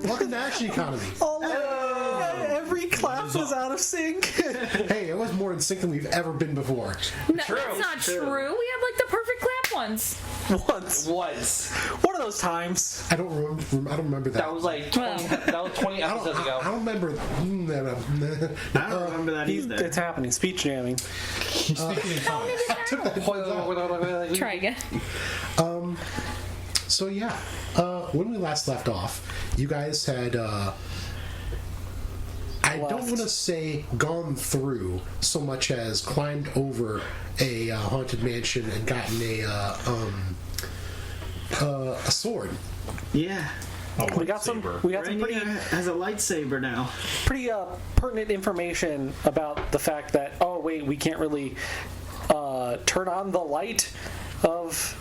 Welcome to Action Economy. Every clap was out of sync. Hey, it was more in sync than we've ever been before. No, that's not true. We have like the perfect clap once. Once. One of those times. I don't remember that. That was like 20 episodes ago. I don't remember that. I don't remember that either. It's happening. Speech jamming. He's speaking in tongues. Try again. So yeah, when we last left off, you guys had I don't want to say gone through so much as climbed over a haunted mansion and gotten a sword. Yeah. We got some pretty has a lightsaber now. Pretty pertinent information about the fact that we can't really turn on the light of.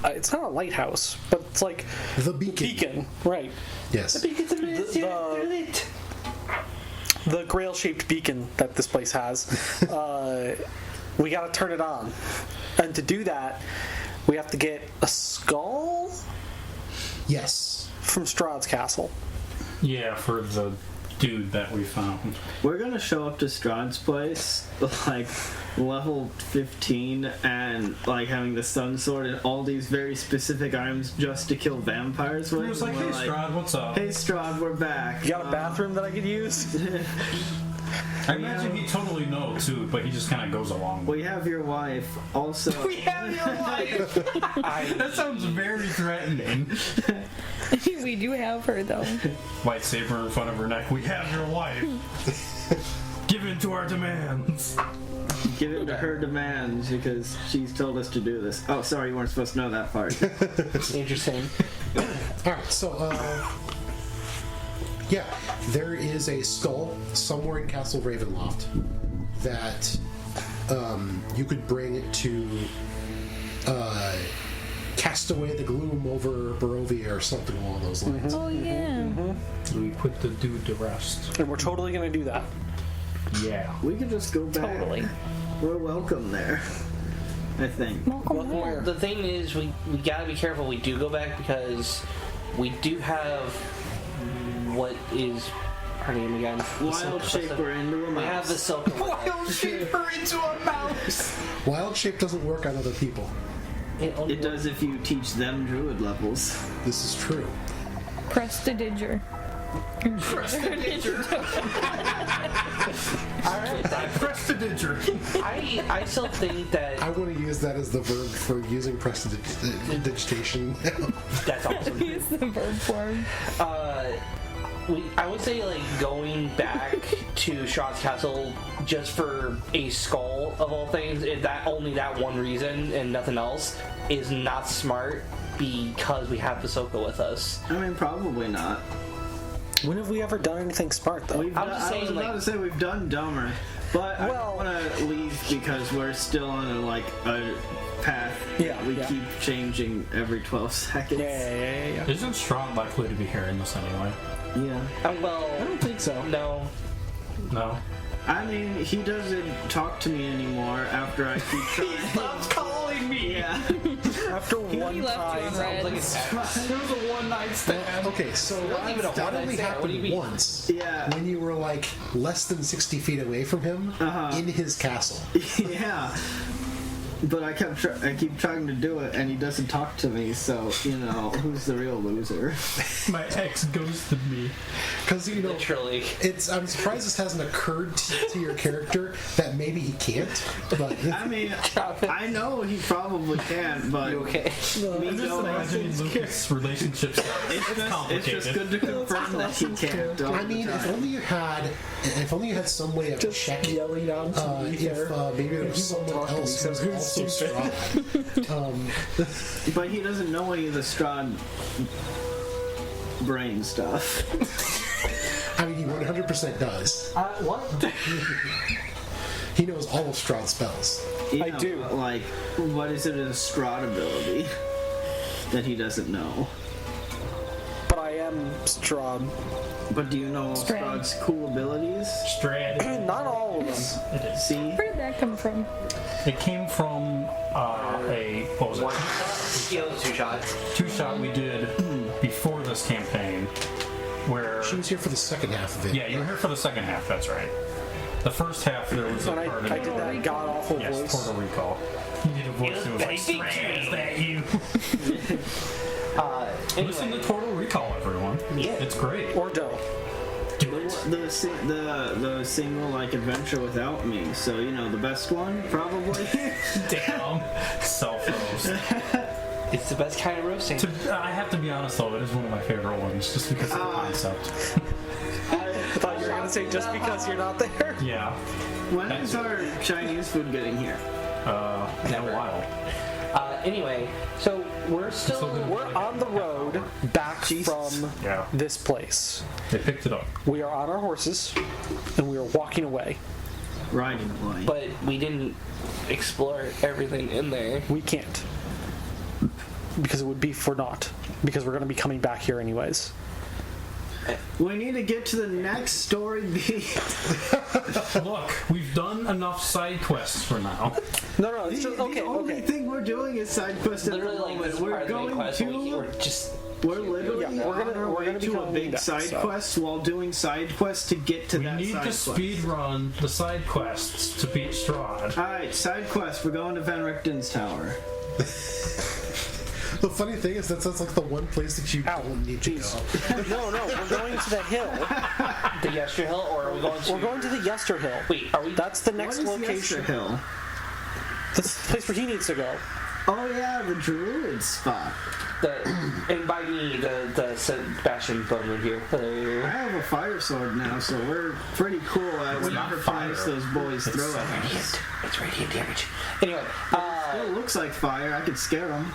It's not a lighthouse, but it's like the beacon. Right? Yes. The beacon's the grail-shaped beacon that this place has. We got to turn it on, and to do that, we have to get a skull. Yes. From Strahd's castle. Yeah, for the dude that we found. We're gonna show up to Strahd's place, like level 15, and like having the sun sword and all these very specific items just to kill vampires with. He was like, "Hey, Strahd, what's up?" Hey, Strahd, we're back. You got a bathroom that I could use? I imagine he totally knows too, but he just kind of goes along. We have your wife. Also, we have your wife. That sounds very threatening. We do have her though. Lightsaber in front of her neck. We have your wife. Give in to our demands. Give in to her demands because she's told us to do this. Oh, sorry, you weren't supposed to know that part. Interesting. Alright, so, yeah, there is a skull somewhere in Castle Ravenloft that you could bring to cast away the gloom over Barovia or something along those lines. Oh yeah. We put the dude to rest. And we're totally going to do that. Yeah. We could just go back. Totally. We're welcome there, I think. Welcome where? The thing is, we gotta be careful we do go back because we do have what is her name again? Wild Shaper into a mouse. We have the silk. Wild Shaper into a mouse! Wild shape doesn't work on other people. It does if you teach them druid levels. This is true. Prestidiger. I still think that I want to use that as the verb for using prestidigitation. that's awesome. Use the verb form. I would say like going back to Strahd's castle just for a skull of all things, if that only that one reason and nothing else, is not smart because we have Ahsoka with us. I mean, probably not. When have we ever done anything smart, though? I'm just saying, I was about to say we've done dumber, but I don't want to leave because we're still on a path. Yeah, we keep changing every 12 seconds. Yeah. Isn't Strahd likely to be hearing this anyway? Yeah. Well, I don't think so. No. No. I mean, he doesn't talk to me anymore after I keep trying. He stops calling me. Yeah. After one left you time. on red. Like There was a one-night stand. Okay, so even a that one-night only stand. What do you happened mean? once. Yeah. When you were like less than 60 feet away from him in his castle. Yeah. But I keep trying to do it, and he doesn't talk to me. So who's the real loser? My ex ghosted me. Because Literally. I'm surprised this hasn't occurred to your character that maybe he can't. But I mean, I know he probably can, but You okay? me I'm just going- imagining Lucas' relationships. it's just good to confirm that he can't. I mean, if only you had some way of checking Yelling out to me if maybe there was someone else who was also Strahd. But he doesn't know any of the Strahd brain stuff. I mean, he 100% does. What? He knows all of Strahd's spells. I do. But, like, what is it in Strahd ability that he doesn't know? But I am Strahd. But do you know Strahd's cool abilities? Strahd. Not all of them. It is. See? Where did that come from? It came from what was it? Yeah, it was 2-shot. 2-shot we did before this campaign. where She was here for the second half of it. yeah, you were here for the second half. That's right. The first half there was a And part of I did that god awful Yes, voice. Total Recall. You did a voice that was like, "Strange, is that you?" Listen to Total Recall, everyone. Yeah. It's great. Or don't. Do it. The single like Adventure Without Me. So the best one probably. Damn. Self-roast. It's the best kind of roasting. I have to be honest though, it is one of my favorite ones, just because of the concept. I thought you were going to say just because you're not there. Yeah. When is our Chinese food getting here? In a while. Anyway, so we're We're on the road back from Yeah. this place. They picked it up. We are on our horses, and we are walking away. Riding away. but we didn't explore everything in there. We can't. Because it would be for naught. Because we're going to be coming back here anyways. We need to get to the next story beat. Look, we've done enough side quests for now. No, it's just, The okay, only okay. thing we're doing is side quest at the Literally, like, moment. this is part We're of the main going quest. We're to. just We're literally Yeah, we're on our way gonna be to a coming big back, side so. quest while doing side quests to get to We that need side to quest. speed run the side quests to beat Strahd. Alright, side quest. We're going to Van Richten's tower. The funny thing is that sounds like the one place that you Ow, don't need to jeez. go. No, we're going to the hill. the Yester Hill, or are we going to? We're going to the Yester Hill. Wait, are we? That's the next What is location. Yester Hill? That's the place where he needs to go. Oh yeah, the druid spot. And by me, the Sebastian Bowman here. I have a fire sword now, so we're pretty cool at whatever not plants fire. those boys throw at us. Radiant. It's radiant damage. Anyway, It looks like fire. I could scare them.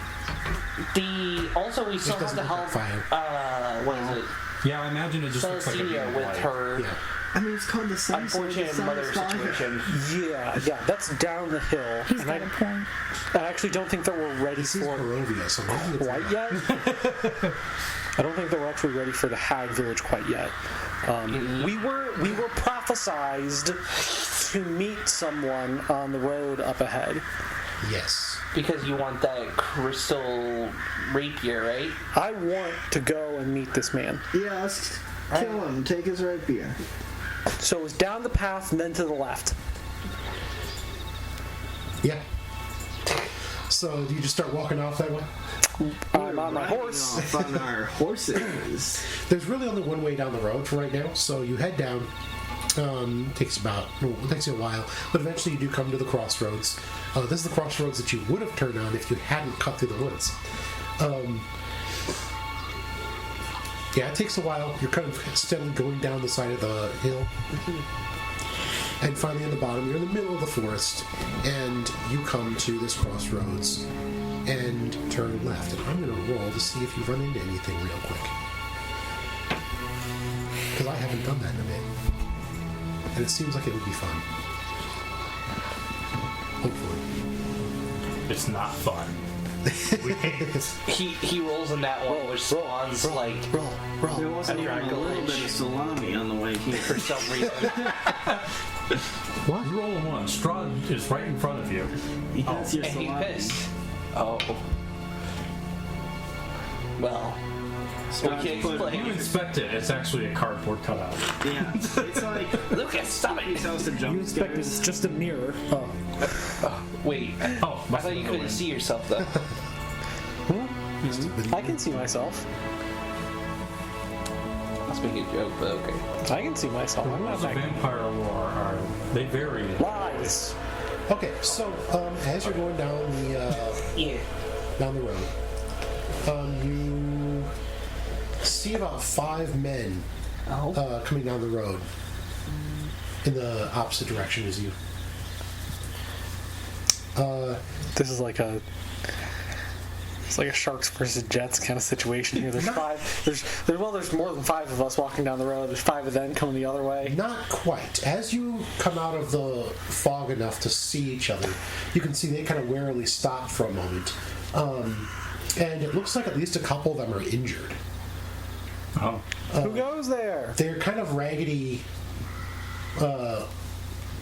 also we still have doesn't to look help. like fire. What is it? Yeah, I imagine it just looks like a Celestia beam with light. her Yeah. I mean, it's called the sun sword. unfortunate The sun mother is fire. situation. Yeah, that's down the hill. He's And got a point. I actually don't think that we're ready This is for Barovia, so maybe it's quite yet. I don't think that we're actually ready for the Hag Village quite yet. We were prophesized to meet someone on the road up ahead. Yes. Because you want that crystal rapier, right? I want to go and meet this man. Yeah, let's kill him. Take his rapier. So it was down the path and then to the left. Yeah. So do you just start walking off that way? I'm on my Riding horse. off on our horses. There's really only one way down the road for right now, so you head down. It takes you a while, but eventually you do come to the crossroads. This is the crossroads that you would have turned on if you hadn't cut through the woods. Yeah, it takes a while. You're kind of steadily going down the side of the hill. And finally, at the bottom, you're in the middle of the forest, and you come to this crossroads and turn left. And I'm going to roll to see if you run into anything real quick. Because I haven't done that in a bit. And it seems like it would be fun. Hopefully. It's not fun. He rolls in that one, which spawns like There was A even a little dragon bit of salami on the way here. for some reason. What? You roll a one. Strahd is right in front of you. That's your And he's salami. pissed. Oh. Well, Strahd we can put- explain. You inspect it. It's actually a cardboard cutout. Yeah, it's like Lucas, stop he it! tells the You jump expect scares. it's just a mirror. Oh. Wait, Oh, I thought you couldn't see yourself though. I can see myself. Must make a joke, but okay. I can see myself. I'm not Rules of that vampire lore are they vary. lies. Okay, so as you're going down Yeah. the road, you see about 5 men coming down the road in the opposite direction as you. This is like a. It's like a Sharks versus Jets kind of situation here. There's five. There's more than 5 of us walking down the road. There's 5 of them coming the other way. Not quite. As you come out of the fog enough to see each other, you can see they kind of warily stop for a moment. And it looks like at least a couple of them are injured. Oh. Who goes there? They're kind of raggedy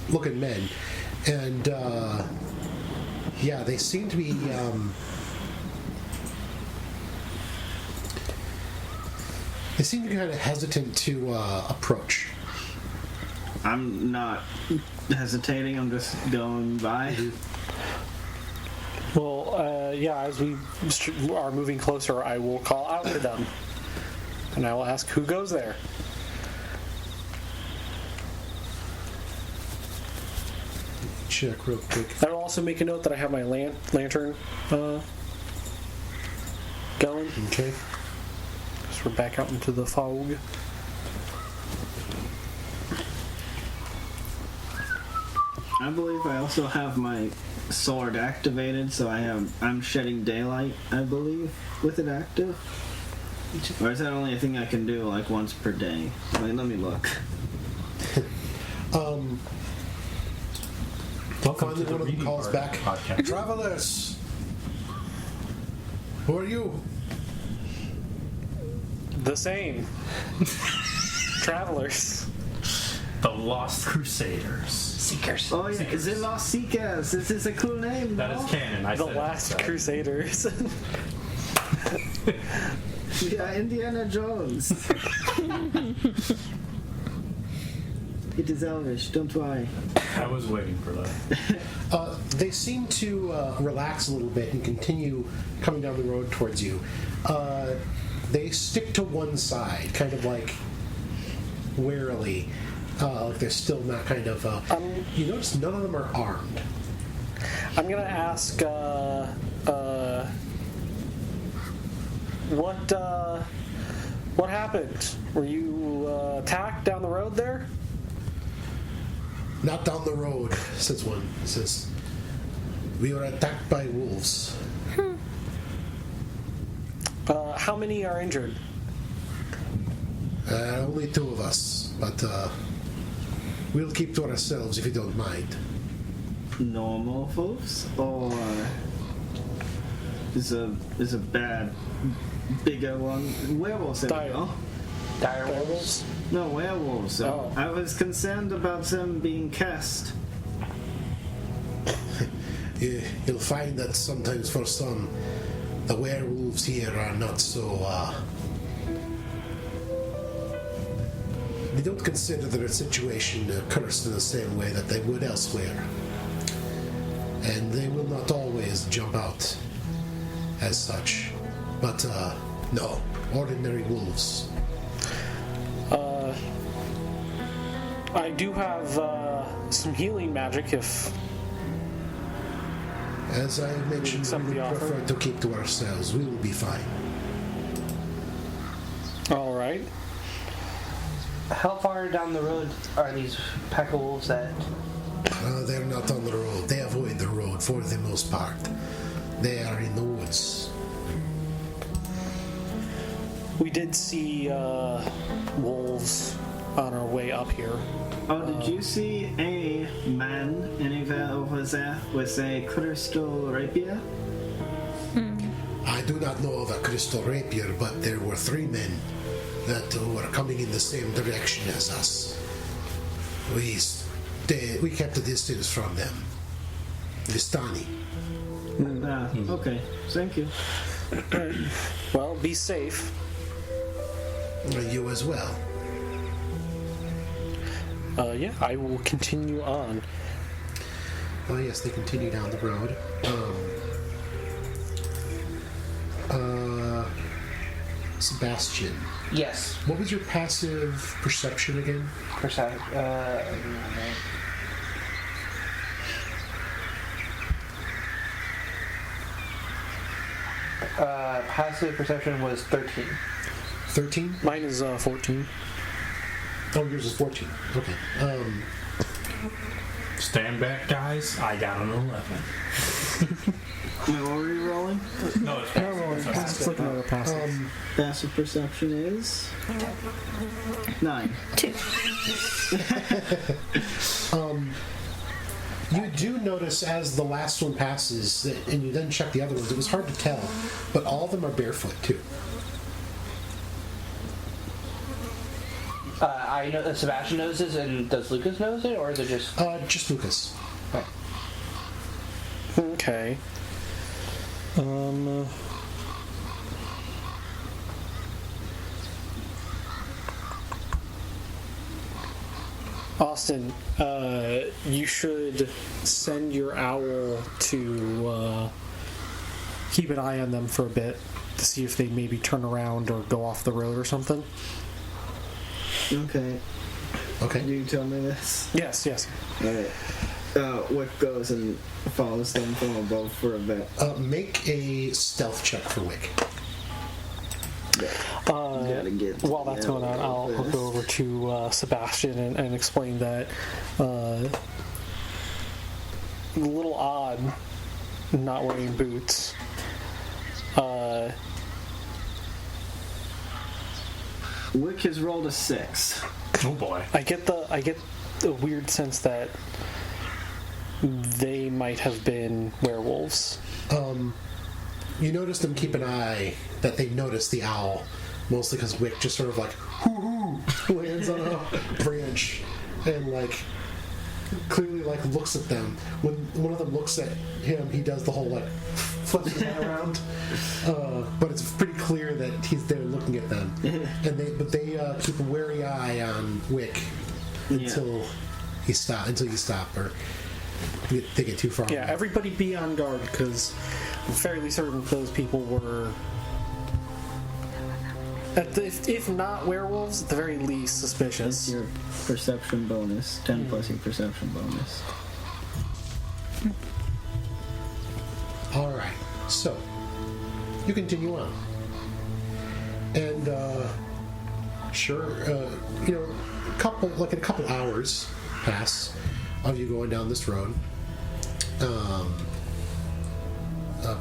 looking men. And yeah, they seem to be They seem to be kind of hesitant to approach. I'm not hesitating. I'm just going by. Well, yeah, as we are moving closer, I will call out to them. And I will ask who goes there. Check real quick. I will also make a note that I have my lantern going. Okay. So we're back out into the fog. I believe I also have my sword activated, so I'm shedding daylight, I believe, with it active. Or is that only a thing I can do like once per day? Wait, let me look. Welcome Finally, to the one of them reading calls part of back. the podcast. Travelers! Who are you? The same. Travelers. The Lost Crusaders. Seekers. Oh yeah, is it Los Seekers? This is a cool name. That no? is canon. I The said Last it, so. Crusaders. Yeah, Indiana Jones. It is Elvish, don't worry. I was waiting for that. They seem to relax a little bit and continue coming down the road towards you. They stick to one side, kind of like warily. Like they're still not kind of. You notice none of them are armed. I'm gonna ask, what happened? Were you attacked down the road there? Not down the road, says one. Says, we were attacked by wolves. How many are injured? Only two of us, but we'll keep to ourselves if you don't mind. Normal folks, or is a bad bigger one? Werewolves, there we Dire. go. Direwolves. No, werewolves. Oh. I was concerned about them being cast. You'll find that sometimes for some, the werewolves here are not so. They don't consider their situation cursed in the same way that they would elsewhere. And they will not always jump out as such. But, no, ordinary wolves. I do have some healing magic if... As I mentioned, Accept we the would offer. prefer to keep to ourselves. We will be fine. All right. How far down the road are these pack of wolves at? They're not on the road. They avoid the road for the most part. They are in the woods. We did see wolves on our way up here. Oh, did you see a man anywhere over there with a crystal rapier? I do not know of a crystal rapier, but there were three men that were coming in the same direction as us. We kept a distance from them. Vistani. Okay, thank you. Well, be safe. You as well. Yeah, I will continue on. Oh yes, they continue down the road. Sebastian, Yes. what was your passive perception again? Passive perception was 13. 13? Mine is 14. Oh, yours is 14. Okay. Stand back, guys. I got an 11. Wait, what were you rolling? No, it's passive. Let's look at our passive. Passive perception is 9. 2. You do notice as the last one passes, and you then check the other ones, it was hard to tell, but all of them are barefoot too. I know Sebastian knows this, and does Lucas knows it, or is it just? Just Lucas. Okay. Austin, you should send your owl to keep an eye on them for a bit to see if they maybe turn around or go off the road or something. Okay. Okay. You tell me this. Yes. Alright. Wick goes and follows them from above for a bit. Make a stealth check for Wick. Gotta get While that's going on, I'll go over to Sebastian and explain that a little odd not wearing boots. Wick has rolled a 6. Oh boy. I get the weird sense that they might have been werewolves. You notice them keep an eye, that they notice the owl, mostly because Wick just sort of like, hoo-hoo, lands on a branch and like clearly like looks at them. When one of them looks at him, he does the whole like flips his head around, but it's pretty clear that he's there looking at them. And they keep a wary eye on Wick until you stop or they get too far. Yeah, everybody be on guard because I'm fairly certain those people were, if not werewolves, at the very least suspicious. That's your perception bonus. 10 plus your perception bonus. Alright, so you continue on. And in a couple hours pass of you going down this road.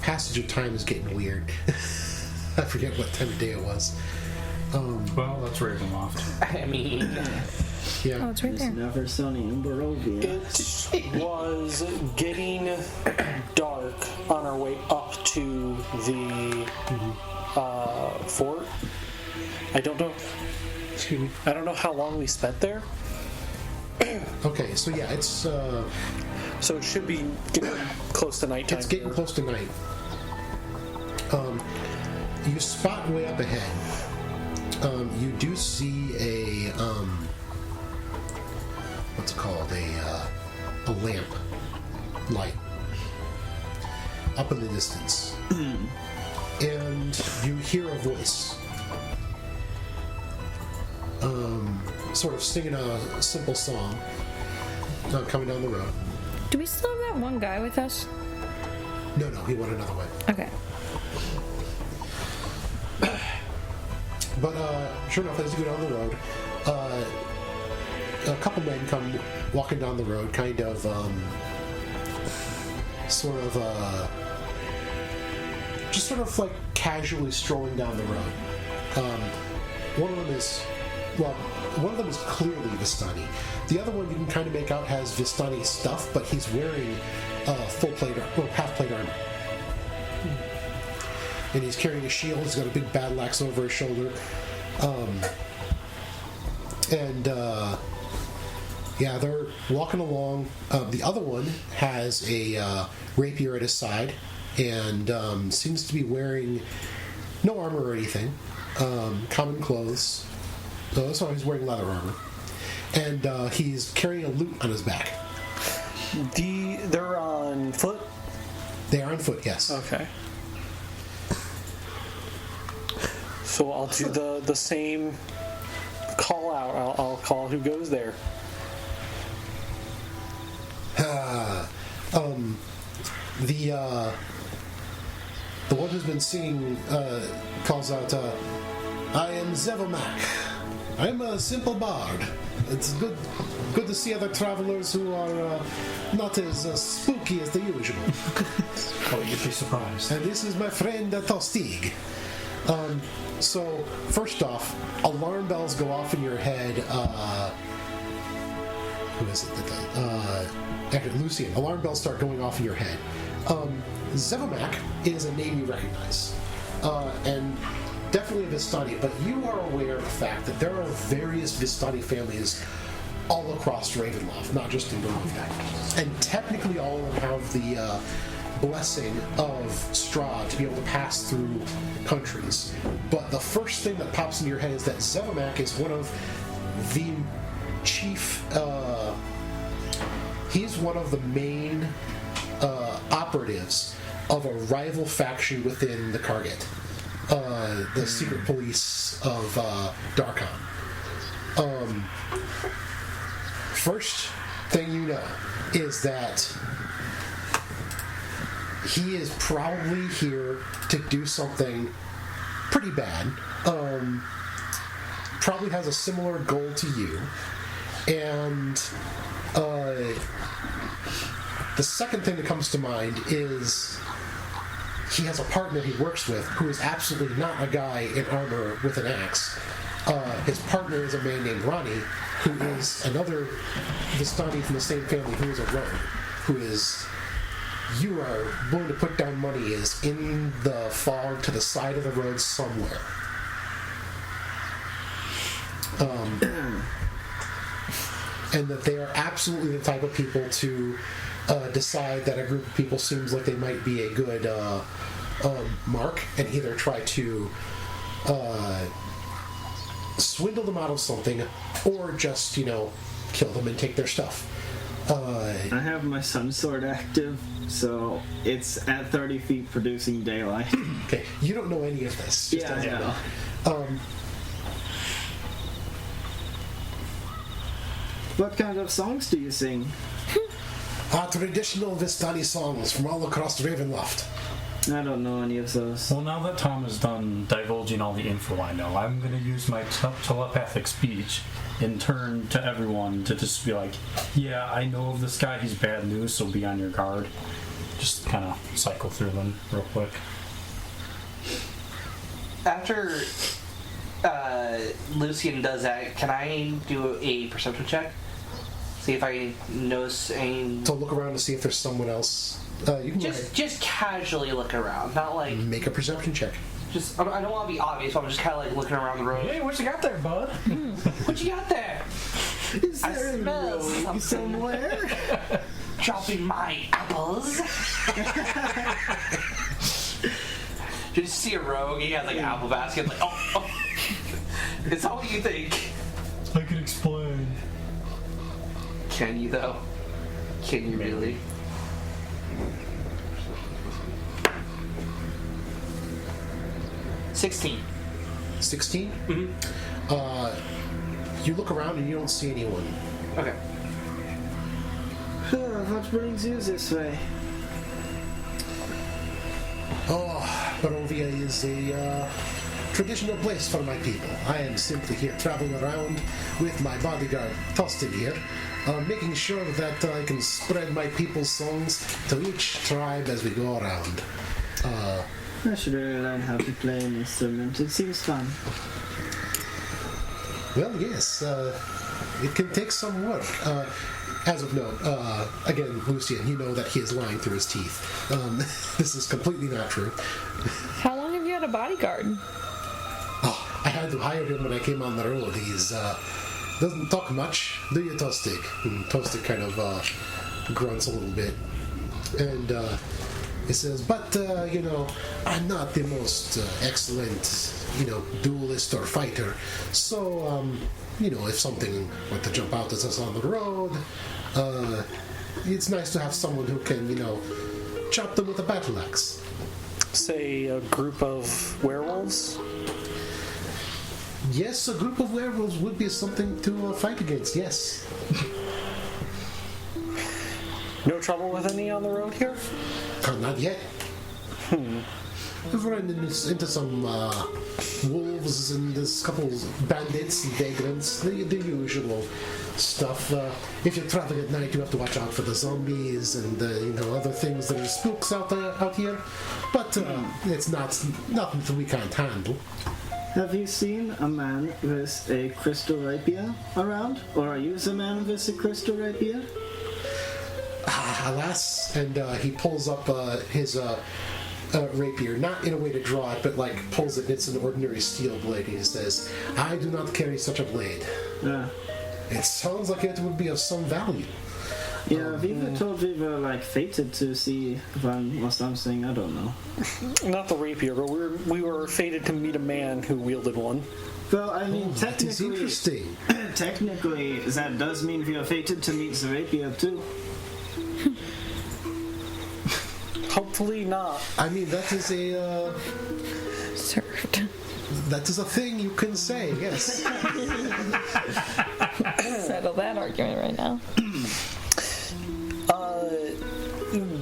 Passage of time is getting weird. I forget what time of day it was. Well, that's Ravenloft. I mean, Yeah. Oh, it's right It's there. never sunny in Barovia. It was getting dark on our way up to the fort. I don't know. Excuse me. I don't know how long we spent there, Okay, so yeah, it's so it should be getting close to nighttime. it's getting close to night. You spot way up ahead. You do see a what's it called? A lamp light up in the distance, and you hear a voice, sort of singing a simple song, coming down the road. Do we still have that one guy with us? No, he went another way. Okay. But sure enough, as you go down the road, a couple men come walking down the road, kind of, just sort of like casually strolling down the road. One of them is clearly Vistani. The other one you can kind of make out has Vistani stuff, but he's wearing full plate or half plate armor. And he's carrying a shield. He's got a big battle axe over his shoulder. They're walking along. The other one has a rapier at his side and seems to be wearing no armor or anything. Common clothes. So he's wearing leather armor. And he's carrying a lute on his back. They're on foot? They are on foot, yes. Okay. So I'll do the same call out. I'll call who goes there. The one who's been singing calls out, I am Zevomak. I'm a simple bard. It's good to see other travelers who are not as spooky as the usual. Oh, you'd be surprised. And this is my friend Tostig. So, first off, alarm bells go off in your head. Who is it? Actually, Lucian. Alarm bells start going off in your head. Zevomak is a name you recognize. And definitely a Vistani, but you are aware of the fact that there are various Vistani families all across Ravenloft, not just in Barovia. And technically all of them have the blessing of Strahd to be able to pass through countries. But the first thing that pops into your head is that Zevomak is one of the chief. He's one of the main operatives of a rival faction within the Karget, the secret police of Darkon. First thing you know is that he is probably here to do something pretty bad. Probably has a similar goal to you. And the second thing that comes to mind is he has a partner he works with who is absolutely not a guy in armor with an axe. His partner is a man named Ronnie, who is another Vistani from the same family, who is a rogue, who is, you are willing to put down money, is in the fog to the side of the road somewhere. And that they are absolutely the type of people to decide that a group of people seems like they might be a good mark, and either try to swindle them out of something, or just, kill them and take their stuff. I have my sun sword active, so it's at 30 feet producing daylight. Okay, you don't know any of this. Just as you know. What kind of songs do you sing? Traditional Vistani songs from all across Ravenloft. I don't know any of those. Well, now that Tom is done divulging all the info I know, I'm going to use my telepathic speech in turn to everyone to just be like, yeah, I know of this guy, he's bad news, so be on your guard. Just kind of cycle through them real quick. After Lucian does that, can I do a perception check? See if I notice any... To look around to see if there's someone else. You can just casually look around, not like... make a perception check. I don't want to be obvious, but I'm just kind of like looking around the road. Hey, what you got there, bud? What you got there? Is I there a smell rogue something. somewhere? Dropping my apples. Did you see a rogue? He has like an apple basket. Like, oh. It's not what you think. I can explain. Can you though? Can you really? $16. 16? Mm-hmm. You look around and you don't see anyone. Okay. What brings you this way? Barovia is a traditional place for my people. I am simply here traveling around with my bodyguard, Tostin here, making sure that I can spread my people's songs to each tribe as we go around. I should really learn how to play an instrument. It seems fun. Well, yes, it can take some work. As of note, again, Lucian, you know that he is lying through his teeth. This is completely not true. How long have you had a bodyguard? Oh, I had to hire him when I came on the road. He's doesn't talk much, do you, Tostig? And Tostig kind of grunts a little bit, and he says, "But I'm not the most excellent, duelist or fighter. So, if something were to jump out at us on the road, it's nice to have someone who can, chop them with a battle axe." Say a group of werewolves? Yes, a group of werewolves would be something to fight against, yes. No trouble with any on the road here? Not yet. We've run into some wolves and there's a couple bandits and vagrants, the usual stuff. If you're traveling at night, you have to watch out for the zombies and other things that are spooks out here. But it's nothing that we can't handle. Have you seen a man with a crystal rapier around? Or are you the man with a crystal rapier? Alas, and he pulls up his rapier, not in a way to draw it, but pulls it. It's an ordinary steel blade. He says, "I do not carry such a blade. It sounds like it would be of some value. Yeah, Viva told we were like fated to see if I'm was something. I don't know. Not the rapier, but we were fated to meet a man who wielded one. Well, I mean, That is technically, interesting. technically, that does mean we are fated to meet the rapier too. Hopefully not. I mean, that is a Served. that is a thing you can say. Yes. Settle that argument right now.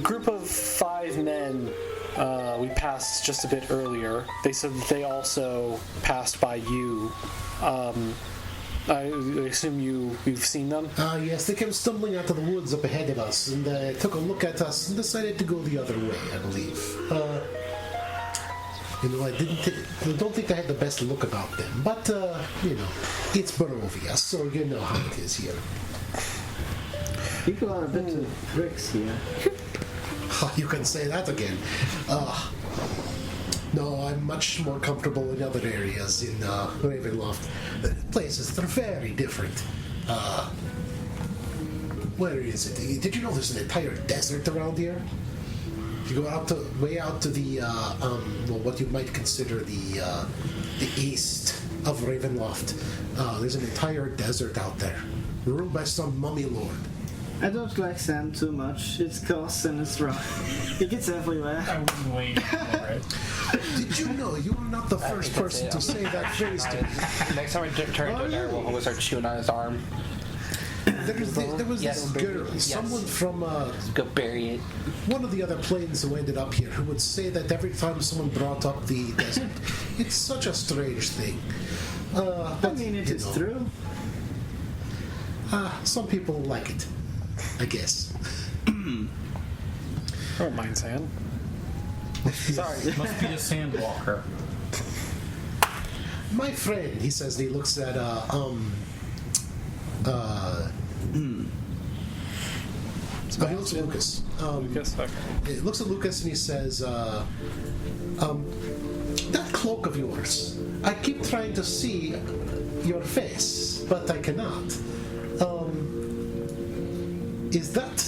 Group of 5 men we passed just a bit earlier. They said that they also passed by you. I assume you've seen them? Yes, they came stumbling out of the woods up ahead of us and took a look at us and decided to go the other way, I believe. I don't think I had the best look about them, but, it's Barovia, so you know how it is here. People are a bit of pricks here. You can say that again. No, I'm much more comfortable in other areas in Ravenloft. Places that are very different. Where is it? Did you know there's an entire desert around here? If you go way out to the, what you might consider the east of Ravenloft, there's an entire desert out there, ruled by some mummy lord. I don't like sand too much. It's coarse and it's rough. It gets everywhere. I wouldn't wait for it. Did you know you are not the first person to say that phrase to me? Next time I turn into a direwolf, I'm gonna start chewing on his arm. There was Yes. this girl, Yes. someone from Go bury it. one of the other planes who ended up here, who would say that every time someone brought up the desert, it's such a strange thing. I mean, it is true. Some people like it, I guess. I don't mind sand. Sorry. Must be a sandwalker. My friend, he says, and he looks at he looks at Lucas. Lucas, okay. He looks at Lucas and he says, that cloak of yours, I keep trying to see your face, but I cannot. Is that...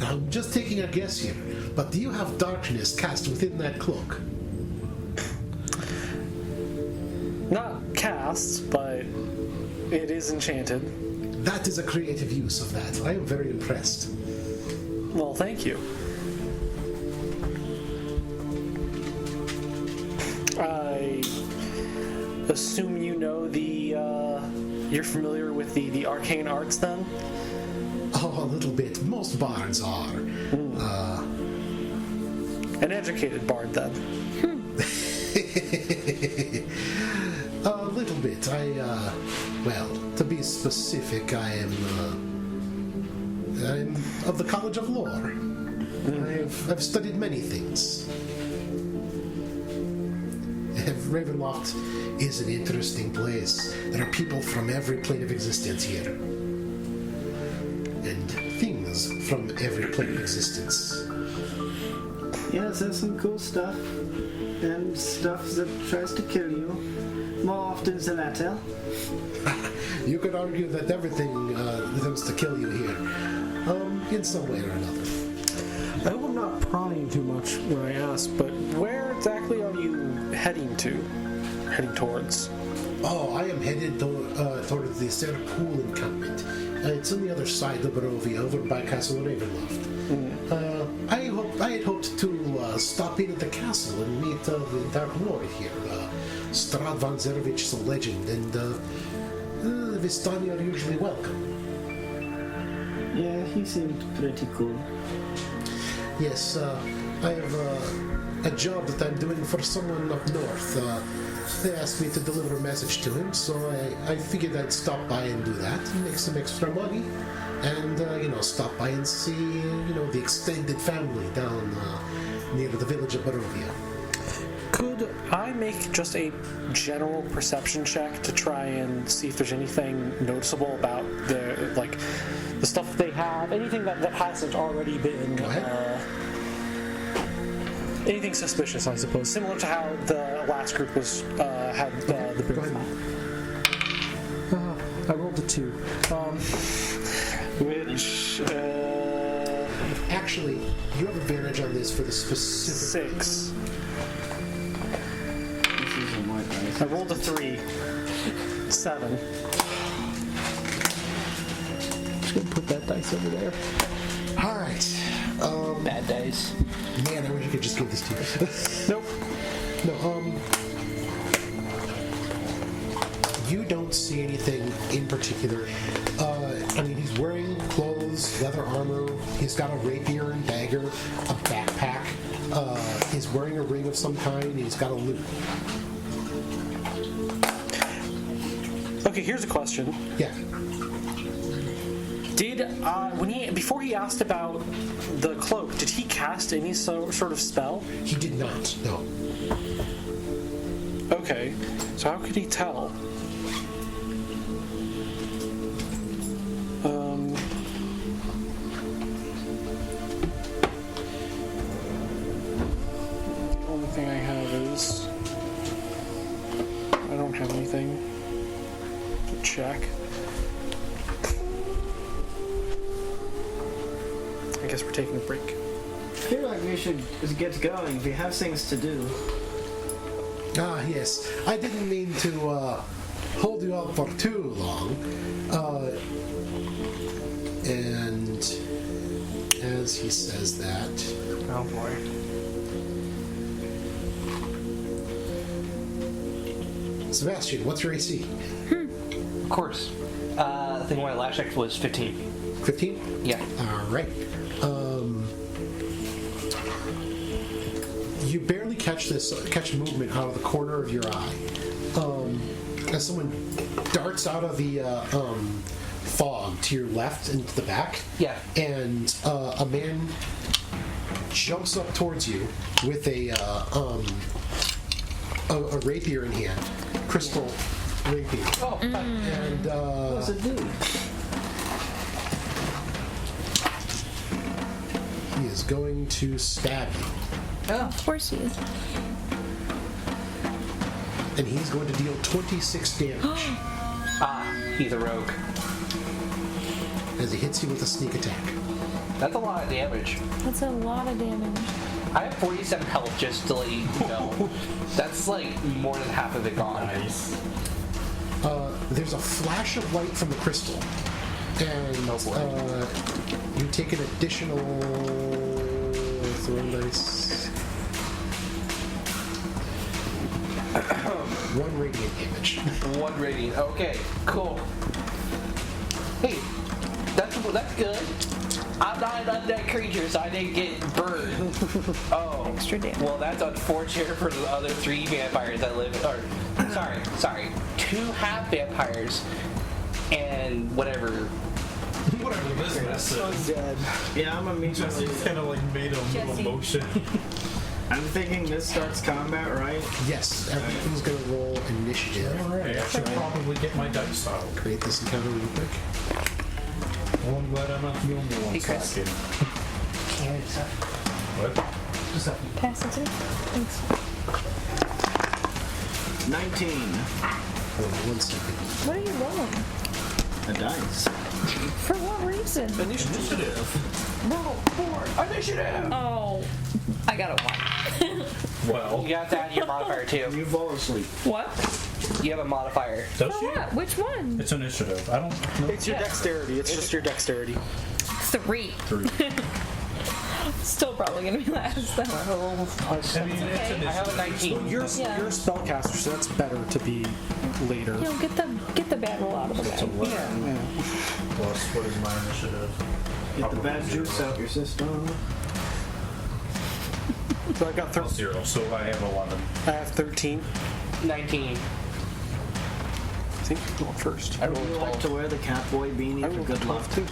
I'm just taking a guess here, but do you have darkness cast within that cloak? Not cast, but it is enchanted. That is a creative use of that. I am very impressed. Well, thank you. I assume you know you're familiar with the arcane arts then? Oh, a little bit. Most bards are. An educated bard then. A little bit. Well, to be specific, I'm of the College of Lore. I've studied many things. Ravenloft is an interesting place. There are people from every plane of existence here. And things from every plane of existence. Yes, there's some cool stuff. And stuff that tries to kill you. More often than latter. You could argue that everything attempts to kill you here, in some way or another. I hope I'm not prying too much when I ask, but where exactly are you heading towards? Oh, I am headed towards the Serpool encampment. It's on the other side of Barovia, over by Castle Ravenloft. I had hoped to stop in at the castle and meet the Dark Lord here. Strad von Zerovich is a legend, and Vistani are usually welcome. Yeah, he seemed pretty cool. Yes, I have a job that I'm doing for someone up north. They asked me to deliver a message to him, so I figured I'd stop by and do that, and make some extra money, and, stop by and see, the extended family down near the village of Barovia. Could I make just a general perception check to try and see if there's anything noticeable about the stuff they have, anything that hasn't already been... Go ahead. Anything suspicious, I suppose, similar to how the last group was had the Go ahead. I rolled a 2. Which, Actually, you have advantage on this for the specific. 6. This isn't my dice. I rolled a 3. 7. Just gonna put that dice over there. All right. Bad dice. Man, I wish I could just give this to you. Nope. No, you don't see anything in particular. I mean, he's wearing clothes, leather armor. He's got a rapier and dagger, a backpack. He's wearing a ring of some kind. He's got a loop. Okay, here's a question. Yeah. Did before he asked about the cloak, did he cast any sort of spell? He did not. No. Okay, so how could he tell? The only thing I have is I don't have anything to check. I guess we're taking a break. I feel like we should get going. We have things to do. Ah, yes. I didn't mean to hold you up for too long. And as he says that, Oh boy. Sebastian, what's your AC? Of course. I think my last check was 15. 15? Yeah. All right. You barely catch movement out of the corner of your eye. As someone darts out of the fog to your left and to the back. Yeah. And a man jumps up towards you with a rapier in hand, crystal rapier. Oh. And What's it do? he is going to stab you. Of course he is. And he's going to deal 26 damage He's a rogue. as he hits you with a sneak attack. That's a lot of damage. That's a lot of damage. I have 47 health just to let you know. That's like more than half of it gone. Nice. There's a flash of light from the crystal, and you take an additional throwing dice. 1 radiant damage. 1 radiant. Okay, cool. Hey, that's good. I'm not an undead creature, so I didn't get burned. Oh, Extra damage. well, that's unfortunate for the other 3 vampires that live. Or, sorry, 2 half vampires and whatever. Whatever this mess is. Dead. Yeah, I'm immediately. Jesse kind of like made a little Jesse. motion. I'm thinking this starts combat, right? Yes, everyone's going to roll initiative. Alright, I should probably get my dice out. Create this encounter real quick. Well, I'm glad I'm not the only one Hey, Chris. slacking. What? Pass it to me. Thanks. 19. Hold on 1 second. What are you rolling? A dice. For what reason? Initiative. Roll 4 initiative. Oh, I got a 1. Well, You have to add your modifier too. You fall asleep. What? You have a modifier. does For she? what? Which one? It's initiative. I don't know. It's your dexterity. It's just your dexterity. 3. 3. Still probably gonna be last though. I mean, it's okay. initiative. I have a 19. You're Yeah. you're a spellcaster, so that's better to be later. You know, get the bad roll out of the It's way. 11 plus what is my initiative? Get the bad juice out your system. So I got Plus 0, so I have 11. I have 13. 19. I think you're going first. I Would rolled you like 12. to wear the catboy beanie I for rolled good 12 luck? too.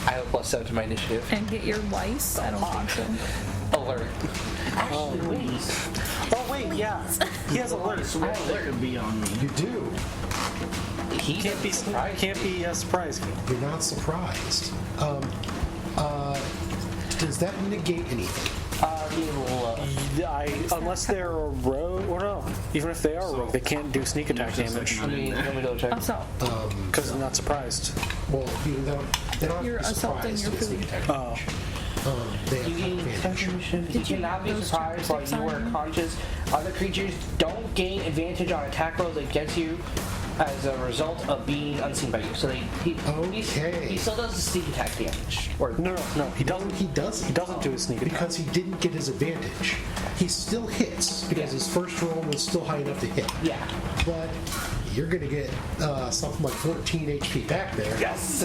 I have a +7 to my initiative. And get your lice? I don't think so. Alert. Actually, wait. Oh wait, yeah. He has alert. So what that could be on me? You do. He Can't be surprised. You're not surprised. Does that negate anything? Give me a little, Unless they're a rogue, or no, even if they are a rogue, they can't do sneak attack damage let me double check. Assault. because they're not surprised. Well, they don't You're have to be assaulting surprised your if it's food. sneak attack damage. They You have gain advantage. you cannot be those surprised while chopsticks you are on you? conscious. Other creatures don't gain advantage on attack rolls against you as a result of being unseen by you. So he Okay. still does the sneak attack damage. Or No, he doesn't. He doesn't. He doesn't do a sneak attack. Because he didn't get his advantage. He still hits because his first roll was still high enough to hit. yeah. But you're going to get something like 14 HP back there. Yes.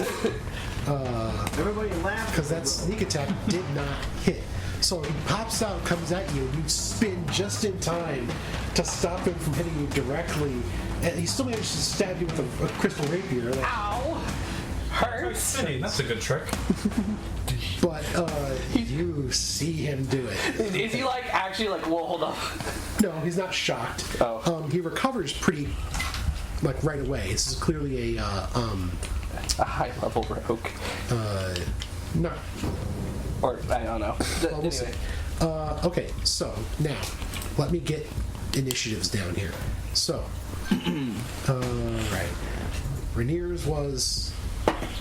Everybody laugh. Because that sneak attack did not hit. So he pops out, comes at you, and you spin just in time to stop him from hitting you directly. And he still managed to stab you with a crystal rapier. Like, Ow. Hurts. Spinning, that's a good trick. but you see him do it. Is he like actually like? Well, hold up. No, he's not shocked. Oh. He recovers pretty, like, right away. This is clearly a A high level rogue. no. Or I don't know. We'll see. Anyway. Okay, so now let me get initiatives down here. So, right, Rainier's was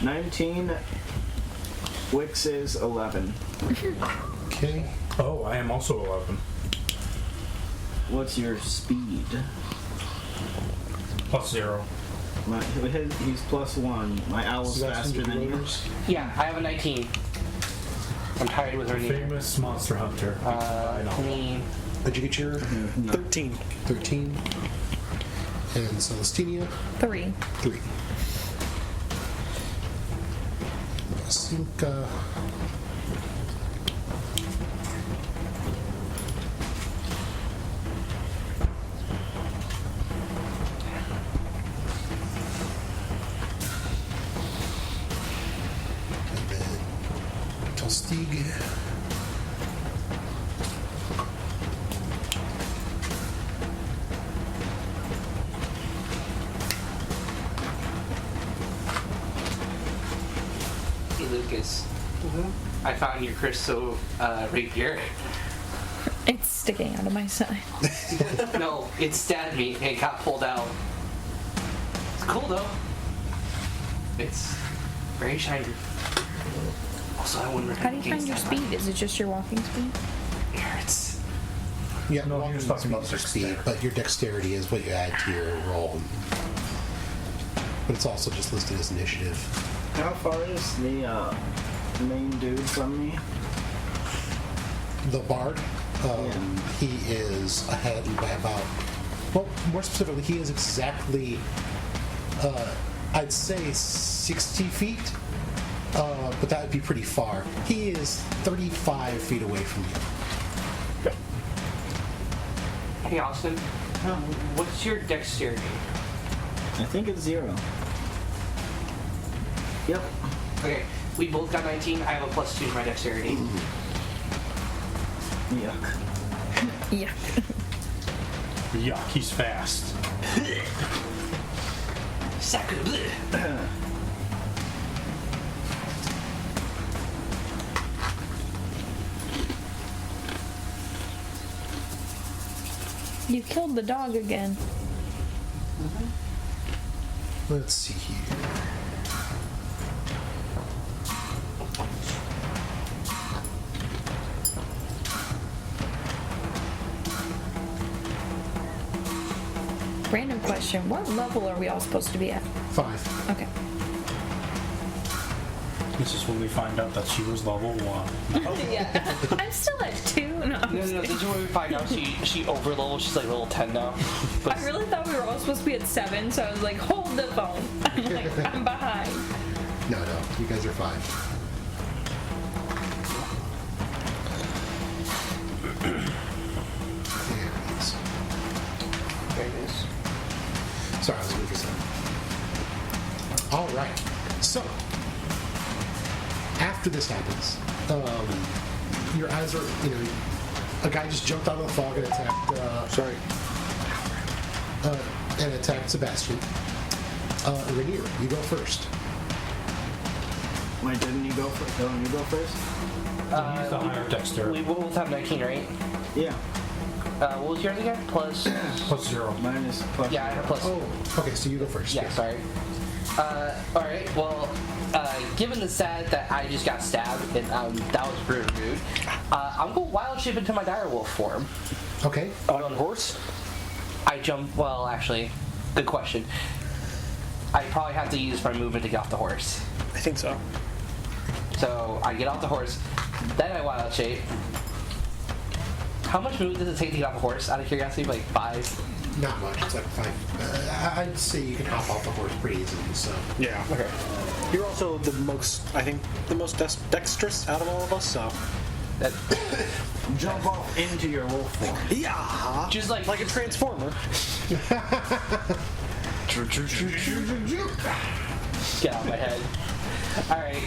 19. Wix's 11. okay. Oh, I am also 11. What's your speed? +0. He's +1. My owl's So that's faster gonna than be yours. Yeah, I have a 19. I'm tired with Rainier. Famous monster hunter. I know. 20. Did you get your 13. 13? And Celestina 3. 3. Cinca. And then Tostig. Hey, Lucas. I found your crystal rapier. It's sticking out of my side. No, it stabbed me and got pulled out. It's cool though. It's very shiny. Also, I wouldn't How do you recommend find your speed? Is it just your walking speed? It hurts. Yeah, No, he walking was talking speed about is your speed, but your dexterity is what you add to your roll. But it's also just listed as initiative. How far is the main dude from me? The bard, he is ahead by about, well, more specifically, he is exactly, I'd say 60 feet, but that would be pretty far. He is 35 feet away from you. Hey, Austin. What's your dexterity? I think it's 0. Yep. Okay, we both got 19. I have a +2 to my dexterity. Yuck. Yeah. Yuck, he's fast. Sacre bleu. You killed the dog again. Let's see here. Random question. What level are we all supposed to be at? 5. Okay. This is when we find out that she was level 1. Yeah. I'm still at 2. No, I'm No, just this kidding. is where we find out she over leveled. She's like level 10 now. But I really thought we were all supposed to be at 7, so I was like, hold the phone. I'm like, I'm behind. No, you guys are 5. There it is. there it is. Sorry, I was looking for something. All right. So, after this happens, your eyes are, a guy just jumped out of the fog and attacked Sebastian. Rainier, you go first. Wait, didn't you go first? Don't you go first? He's the higher dexterity. We both have 19, right? Yeah. What was yours again? Plus. +0. Mine is plus. Yeah, I have plus. Oh, okay, so you go first. Yeah, sorry. Alright, well, given the stat that I just got stabbed, and that was really rude, I'm going to wild shape into my direwolf form. Okay. On horse? I jump, well, actually, good question. I probably have to use my movement to get off the horse. I think so. So, I get off the horse, then I wild shape. How much movement does it take to get off a horse, out of curiosity? Like 5? Not much. It's like 5. I'd say you can hop off the horse pretty easily, so. Yeah. Okay. You're also the most, I think, the most dexterous out of all of us, so. That, Jump off into your wolf form. Yeah! just like Like a transformer. get out of my head. Alright,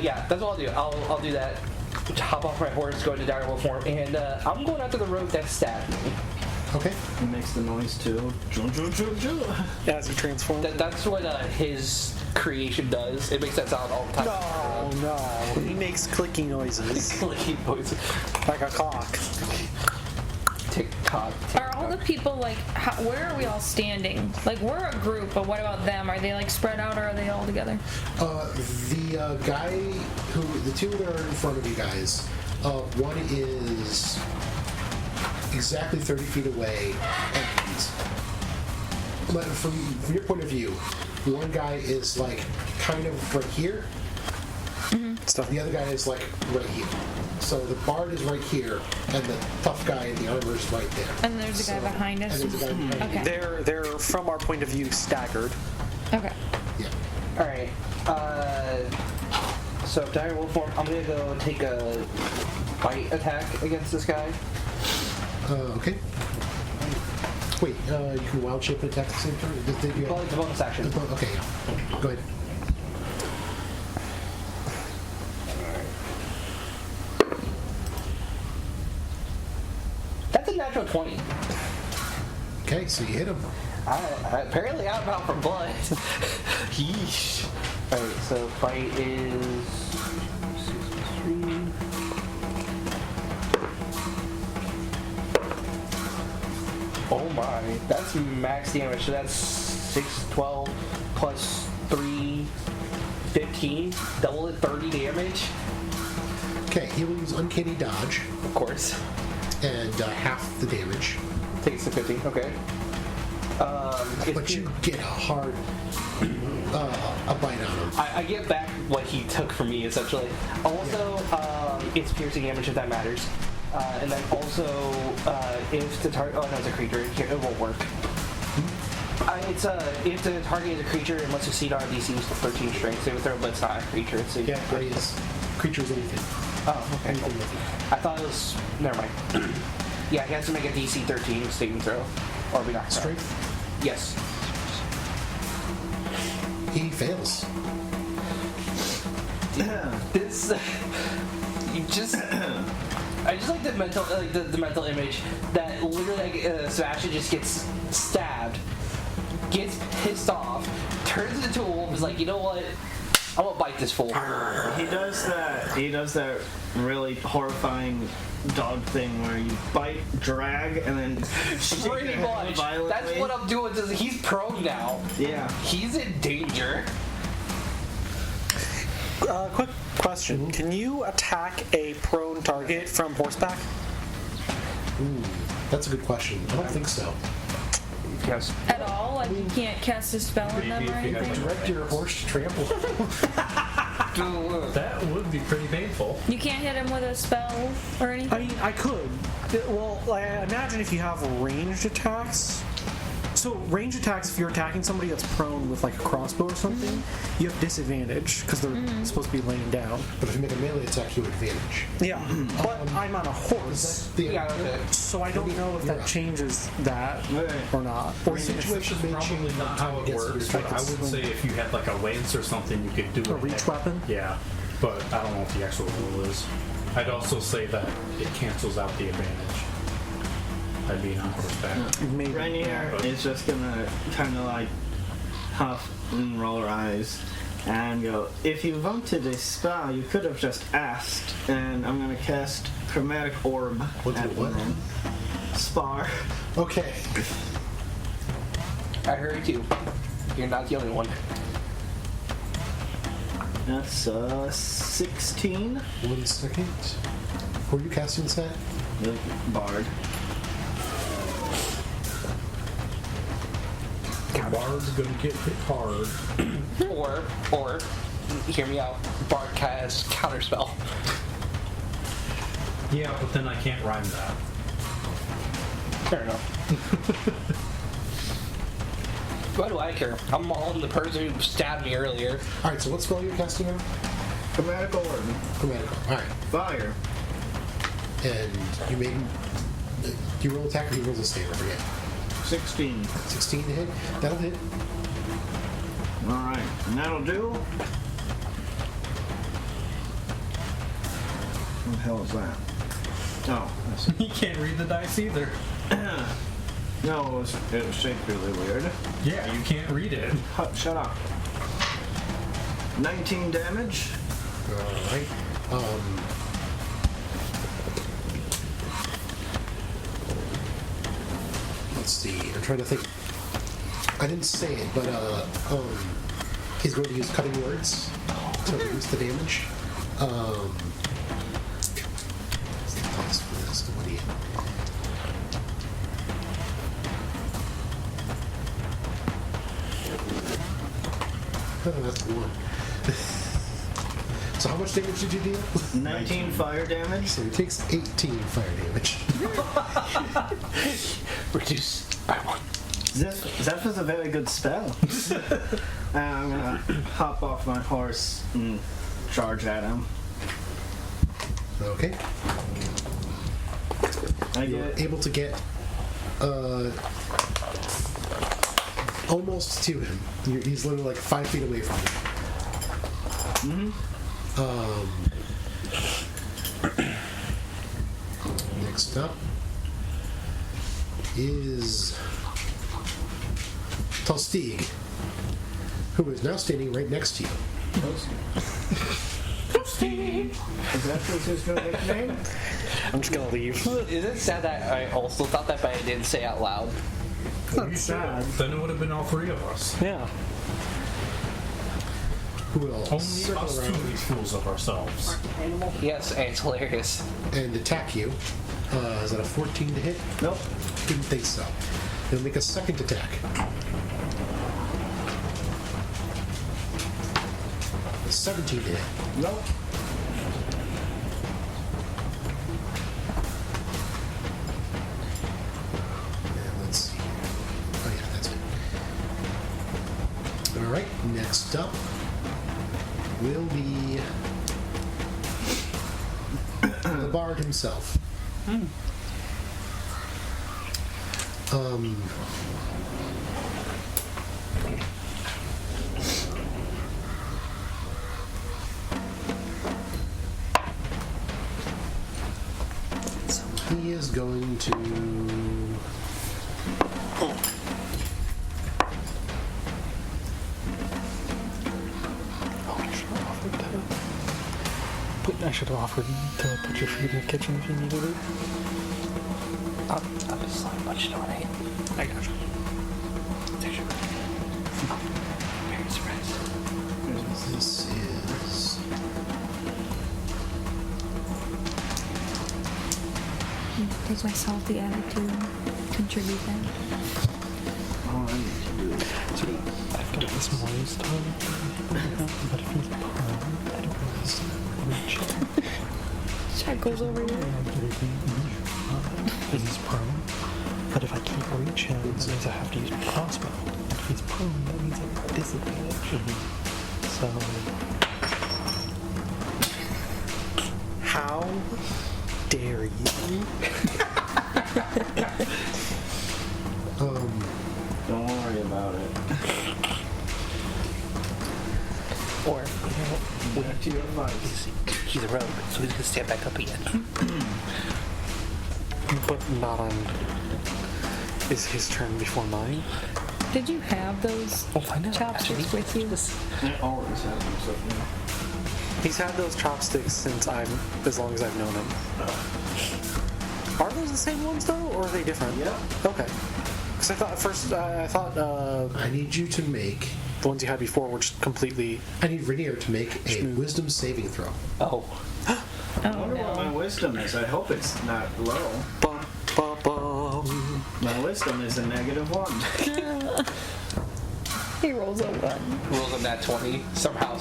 yeah, that's what I'll do. I'll do that. Hop off my horse, go into direwolf form, and I'm going after the rogue that stabbed me. Okay. It makes the noise too. As he transforms. That's what his creation does. It makes that sound all the time. No. He makes clicky noises. Clicky noises. Like a clock. Tick-tock. Are all the people like? Where are we all standing? Like we're a group, but what about them? Are they like spread out, or are they all together? The guy the two that are in front of you guys, one is exactly 30 feet away, and from your point of view, one guy is like kind of right here. The other guy is like right here. So the bard is right here, and the tough guy in the armor is right there. And there's a guy behind us. And there's a guy behind you. Okay. They're from our point of view staggered. Okay. Yeah. Alright. So direwolf form, I'm gonna go take a bite attack against this guy. Okay. Wait, you can wild shape and attack at the same turn? Did you Well, it's a bonus action. Okay, yeah. Go ahead. That's a natural 20. Okay, so you hit him. Apparently I'm out for blood. Yeesh. Alright, so fight is 63. Oh my. That's max damage. So that's 6, 12 plus 3, 15. Double it, 30 damage. Okay, he will use Uncanny Dodge, Of course. and half the damage. Takes the 15. Okay. But you get a hard a bite on him. I get back what he took from me, essentially. Also, it's piercing damage if that matters. And then also, if the target... Oh, no, it's a creature. It won't work. If the target is a creature, it must succeed on a DC 13 strength save throw, but it's not a creature. It's a Yeah, that is creatures anything. Oh, okay. Anything with it. I thought it was... Never mind. Yeah, he has to make a DC 13 saving throw. Or be knocked out. Strength? Yes. He fails. This... you just... I just like the mental, the mental image that literally Sebastian just gets stabbed, gets pissed off, turns into a wolf, is like, you know what? I'm gonna bite this fool. He does that really horrifying dog thing where you bite, drag, and then Pretty much. That's what I'm doing. He's prone now. Yeah. He's in danger. Quick question. Can you attack a prone target from horseback? Ooh, that's a good question. I don't think so. Yes. At all? Like you can't cast a spell on them or anything? Direct your horse to trample. That would be pretty painful. You can't hit him with a spell or I anything? mean, I could. Well, I imagine if you have ranged attacks. So ranged attacks, if you're attacking somebody that's prone with like a crossbow or something, you have disadvantage because they're supposed to be laying down. But if you make a melee attack, you have advantage. Yeah, but I'm on a horse, Yeah, okay. so I don't know if that changes that or not. Or The even if situation may Probably change not how it against works, your but I would strength. say if you had like a lance or something, you could do a reach weapon. Yeah, but I don't know what the actual rule is. I'd also say that it cancels out the advantage by being on horseback. Maybe. Rainier is just gonna kind of like huff and roll her eyes and go, if you wanted a spell, you could have just asked, and I'm going to cast Chromatic Orb What's at it, what? them. Spar. Okay. I heard you. You're not the only one. That's 16. 1 second. Who are you casting this at? The Bard. Bard's gonna get hit hard. Or, hear me out. Bard casts Counterspell. Yeah, but then I can't rhyme that. Fair enough. Why do I care? I'm mauling the person who stabbed me earlier. Alright, so what spell are you casting now? Chromatic Orb. Chromatic. Alright. Fire. And you made. Do you roll attack or do you roll the save? I forget. 16. 16 to hit? That'll hit. Alright, and that'll do. What the hell is that? Oh, that's He can't read the dice either. no, it was shaped really weird. Yeah, you can't read it. Shut up. 19 damage. Alright. Let's see. I'm trying to think. I didn't say it, but he's going to use cutting words to reduce the damage. What's the cost for this? What do you? Oh, that's one. So how much damage did you deal? 19 fire damage. So he takes 18 fire damage. Reduce by 1. That was a very good spell. I'm gonna hop off my horse and charge at him. Okay. I You're get able to get almost to him. He's literally like 5 feet away from you. Next up is Tostig, who is now standing right next to you. Is that his new nickname? I'm just gonna leave. Is it sad that I also thought that, but I didn't say out loud? You should. Then it would have been all three of us. Yeah. Who will Only circle us two around make fools of ourselves. Yes, and it's hilarious. and attack you. Is that a 14 to hit? Nope. Didn't think so. He'll make a second attack. A 17 to hit. Nope. And let's see. Oh yeah, that's it. All right. Next up will be the bard himself. He is going to. I should have offered to put your food in the kitchen if you needed it. I'm just like much donate. I got you. Very surprised. This is. Take myself the attitude, contribute that. Oh, I need to do it. So I've got this morning stuff, but if he's prone, I don't really reach it. Chat goes over here. If he's prone, but if I can't reach him, that means I have to use my crossbow. If he's prone, that means I'm at disadvantage. So, how dare you? Don't worry about it. Or, Back to your advice. he's a rogue, so he's gonna stand back up again. But not on. Is his turn before mine? Did you have those chopsticks with you? I always have them, so yeah. He's had those chopsticks since as long as I've known him. Are those the same ones though, or are they different? Yeah. Okay. Because I thought at first, I need you to make. the ones you had before were just completely. I need Rainier to make a wisdom saving throw. Oh. I wonder what my wisdom is. I hope it's not low. Bum, bum, bum. My wisdom is a -1. He rolls a 1. Rolls on that 20. Somehow.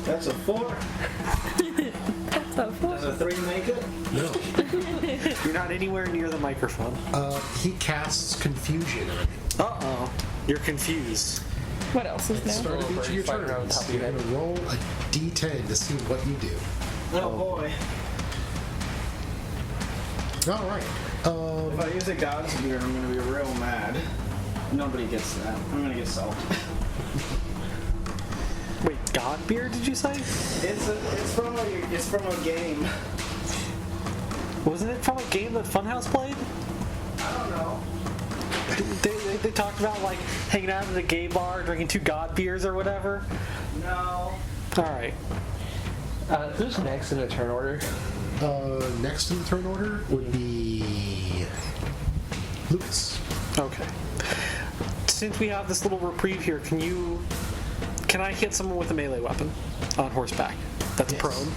That's a 4. That's a 4. Does a 3 make it? No. You're not anywhere near the microphone. He casts confusion on you. Uh-oh. You're confused. What else is Start new? of each of your Fight around turns. top of You're your going to roll a d10 to see what you do. Oh boy. All right. If I use a God's beard, I'm going to be real mad. Nobody gets that. I'm going to get salted. Wait, God beer, did you say? It's from a game. Wasn't it from a game that Funhouse played? I don't know. They talked about like hanging out at a gay bar, drinking 2 God beers or whatever. No. All right. Who's next in the turn order? Next in the turn order would be Lucas. Okay. Since we have this little reprieve here, can I hit someone with a melee weapon on horseback? That's Yes. prone.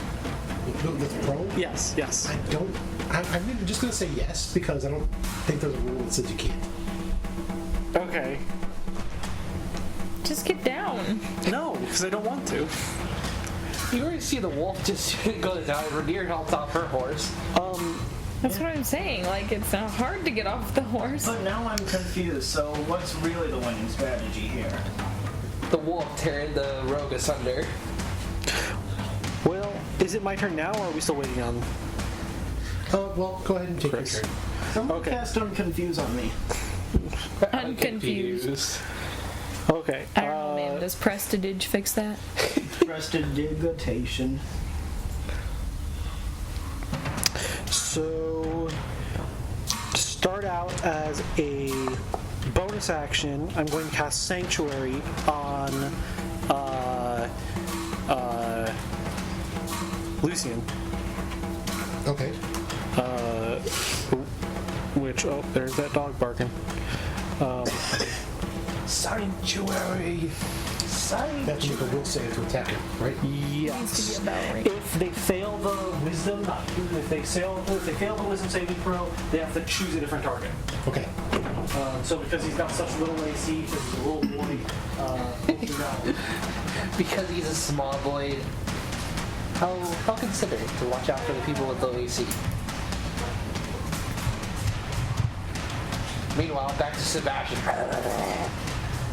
With prone? Yes. Yes. I'm just going to say yes because I don't think there's a rule that says you can't. Okay. Just get down. No, because I don't want to. You already see the wolf just go down Rainier and on top her horse. That's what I'm saying. Like, it's not hard to get off the horse. But now I'm confused. So what's really the winning strategy here? The wolf tearing the rogue asunder. Well, is it my turn now, or are we still waiting on? Well, go ahead and take Chris. your turn. Someone Okay. cast Unconfuse on me. Unconfused. Okay. I don't know, man. Does Prestidige fix that? Prestidigitation. So, to start out as a bonus action, I'm going to cast Sanctuary on Lucian. Okay. Which, oh, there's that dog barking. Sanctuary. That's make a will save to attack him, right? Needs to be a bell ring. If they fail the wisdom, if they fail the wisdom saving throw, they have to choose a different target. Okay. So because he's got such little AC, because he's a little boy, he'll do that. Because he's a small boy. How considerate to watch out for the people with low AC. Meanwhile, back to Sebastian.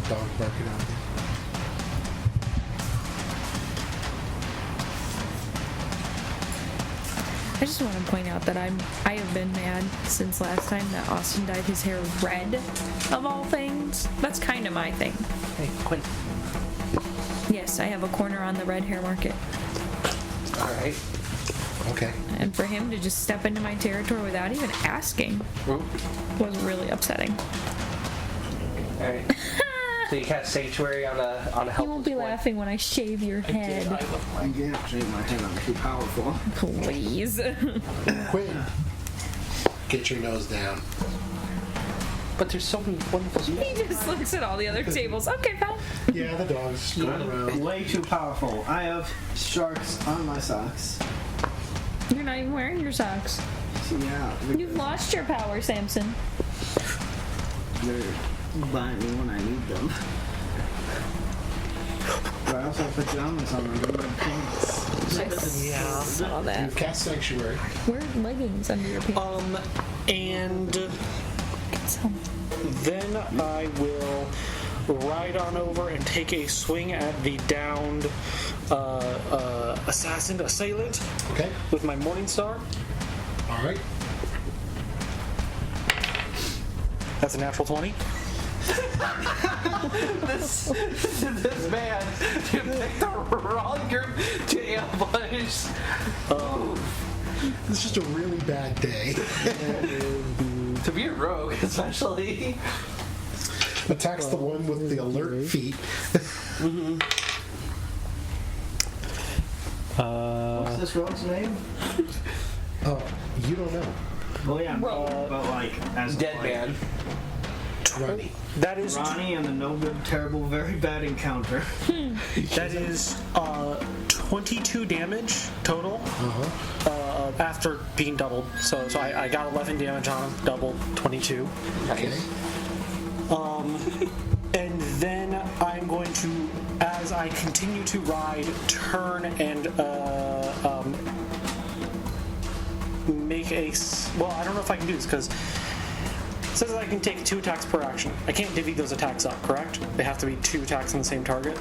Dog barking out. I just want to point out that I have been mad since last time that Austin dyed his hair red, of all things. That's kind of my thing. Hey, Quinn. Yes, I have a corner on the red hair market. Alright. Okay. And for him to just step into my territory without even asking was really upsetting. Alright. So you cast Sanctuary on a helpless You won't be boy. laughing when I shave your head. I can't shave my head. I'm too powerful. Please. Quinn, get your nose down. But there's so many wonderful He just looks at all the other tables. Okay, fine. Yeah, the dog's going around. Way too powerful. I have sharks on my socks. You're not even wearing your socks. Yeah. You've lost your power, Samson. They're buying me when I need them. But I also have pajamas on under my pants. I saw that. You've cast Sanctuary. Wear leggings under your pants. And then I will ride on over and take a swing at the downed assailant Okay. with my Morning Star. All right. That's a natural 20. This man you picked the wrong group to ambush. It's just a really bad day. To be a rogue, especially. attacks the one with the alert feet. What's this rogue's name? Oh, you don't know. Well, yeah, but like as Dead like, man. Ronnie. That is Ronnie and the no good, terrible, very bad encounter. that is 22 damage total after being doubled. So I got 11 damage on him, doubled 22. Okay. And then I'm going to, as I continue to ride, turn and make a. Well, I don't know if I can do this because it says that I can take 2 attacks per action. I can't divvy those attacks up, correct? They have to be 2 attacks on the same target.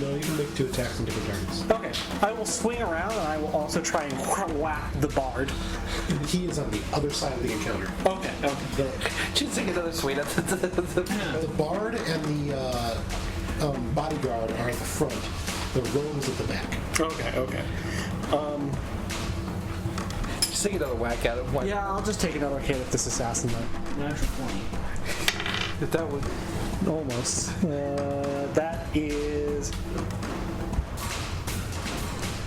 No, you can make 2 attacks on different targets. Okay, I will swing around and I will also try and whack the bard. He is on the other side of the encounter. Okay. Just take another swing at The bard and the bodyguard are at the front. The rogue is at the back. Okay. Just take another whack at him. Yeah, I'll just take another hit at this assassin then. Natural 20. If that would almost. That is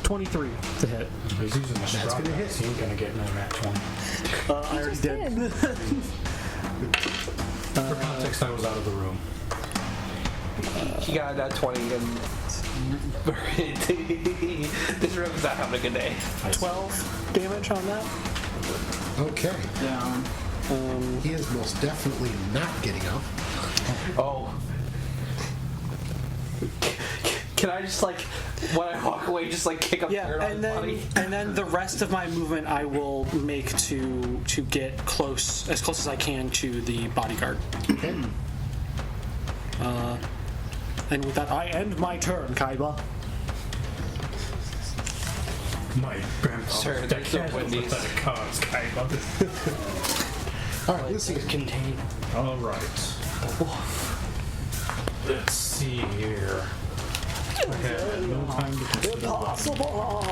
23 to hit. He's using the strong gonna hit. dice. He ain't gonna get no nat 20. I already did. For context, I was out of the room. He got that 20 and this room is not having a good day. 12 damage on that. Okay. Down. He is most definitely not getting up. Oh. Can I just like, when I walk away, just like kick up Yeah, dirt on and his body? then the rest of my movement I will make to get close, as close as I can to the bodyguard. Okay. And with that, I end my turn, Kaiba. My grandpa Sir, was there's no dead with Wendy's. pathetic cause, Kaiba. All right, let's see. Contain. All right. Let's see here. I have no time to consider. Impossible!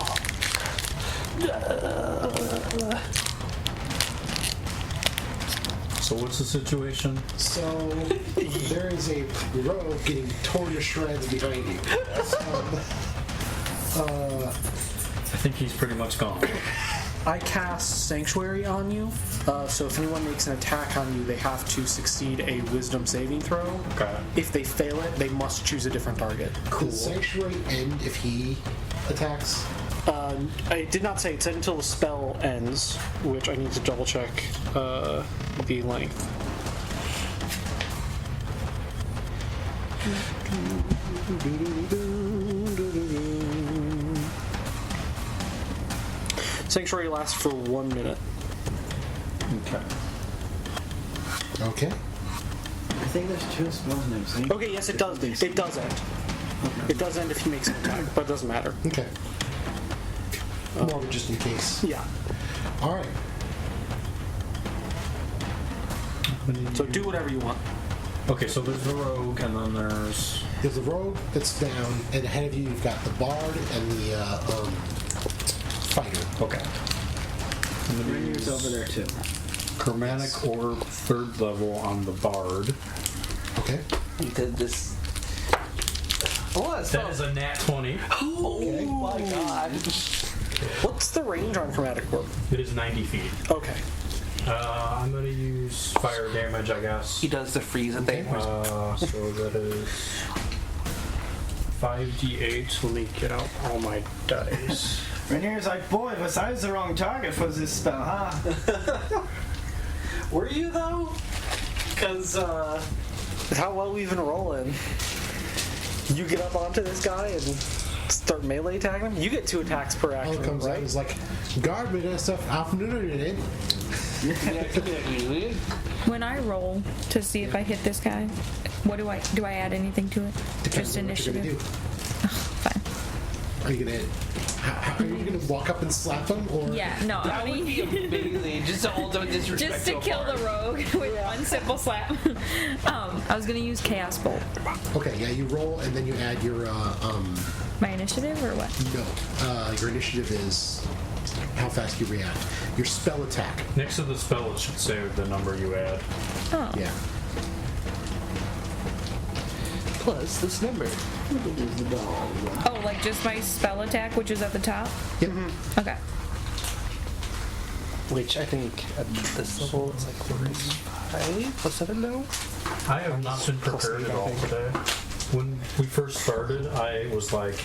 So what's the situation? So there is a rogue getting torn to shreds behind you. I think he's pretty much gone. I cast Sanctuary on you, so if anyone makes an attack on you, they have to succeed a Wisdom saving throw. Okay. If they fail it, they must choose a different target. Does Sanctuary end if he attacks? I did not say it said until the spell ends, which I need to double check the length. Sanctuary lasts for 1 minute. Okay. Okay. I think there's 2 spells names. Okay, yes, it does. It does end. It does end if he makes an attack, but it doesn't matter. Okay. More of it just in case. Yeah. All right. So do whatever you want. Okay, so there's the rogue, and then there's... There's the rogue that's down, and ahead of you, you've got the bard and the fighter. Okay. I'm gonna Rainier's use over there too. Chromatic Orb 3rd level on the bard. Okay. You did this. Oh, That is a nat 20. Okay. Oh my god. What's the range on Chromatic Orb? It is 90 feet. Okay. I'm gonna use fire damage, I guess. He does the freeze thing. So that is 5d8. Let me get out all my dice. Rainier's like, boy, besides the wrong target for this spell, huh? Were you though? Because how well we've been rolling. You get up onto this guy and start melee attacking him. You get 2 attacks per All action, it comes out right? is like, guard me and stuff. When I roll to see if I hit this guy, what do I add anything to it? Depends Just on what you're gonna initiative. do. Fine. Are you gonna? Are you gonna walk up and slap him, or? Yeah, no. That I would mean, be amazing. Just to ultimate disrespect. just to kill the rogue with one simple slap. I was gonna use Chaos Bolt. Okay, yeah. You roll and then you add your My initiative or what? no. Your initiative is how fast you react. Your spell attack. Next to the spell, it should say the number you add. Oh. Yeah. plus this number. Oh, like just my spell attack, which is at the top? Yep. Okay. Which I think at this level is like 5 plus 7 now. I have not been prepared at all today. When we first started, I was like,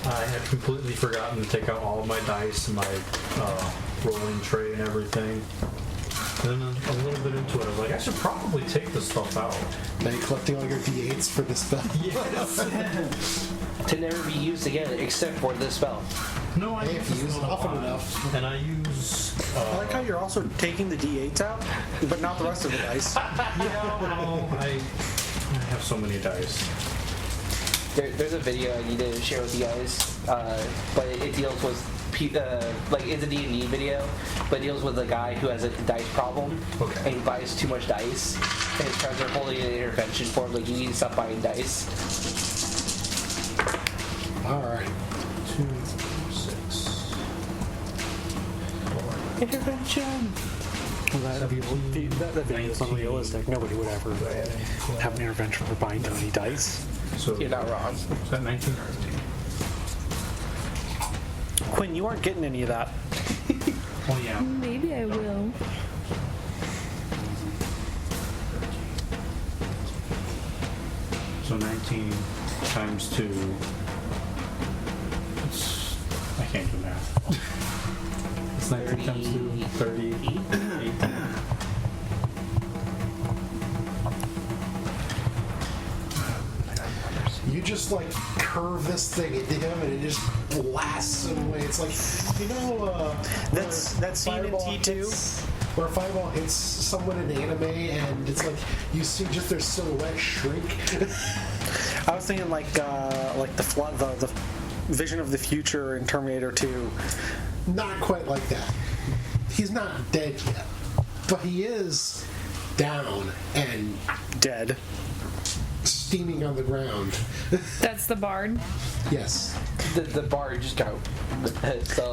I had completely forgotten to take out all of my dice and my rolling tray and everything. And then a little bit into it, I was like, I should probably take this stuff out. Now you're collecting all your d8s for the spell. Yes. To never be used again except for this spell. No, I Hey, if you use it often enough. And I use. I like how you're also taking the d8s out, but not the rest of the dice. I have so many dice. There's a video I need to share with you guys, but it deals with like it's a D&D video, but it deals with a guy who has a dice problem, Okay. and he buys too much dice, and his friends are holding an intervention for him, like you need to stop buying dice. All right. 2, 6, 4. Intervention. Well, that video is unrealistic. Nobody would ever have an intervention for buying too many dice. So You're not wrong. Is that 19 or 18? Quinn, you aren't getting any of that. Oh yeah. Maybe I will. So 19 times 2. I can't do math. It's 19 times 2, 30, 18. You just like curve this thing into him, and it just blasts him away. It's like, That scene in Fireball T2. hits- where a fireball hits someone in anime, and it's like you see just their silhouette shrink. I was thinking like the vision of the future in Terminator 2. Not quite like that. He's not dead yet, but he is down and Dead. steaming on the ground. That's the bard. Yes. The bar just got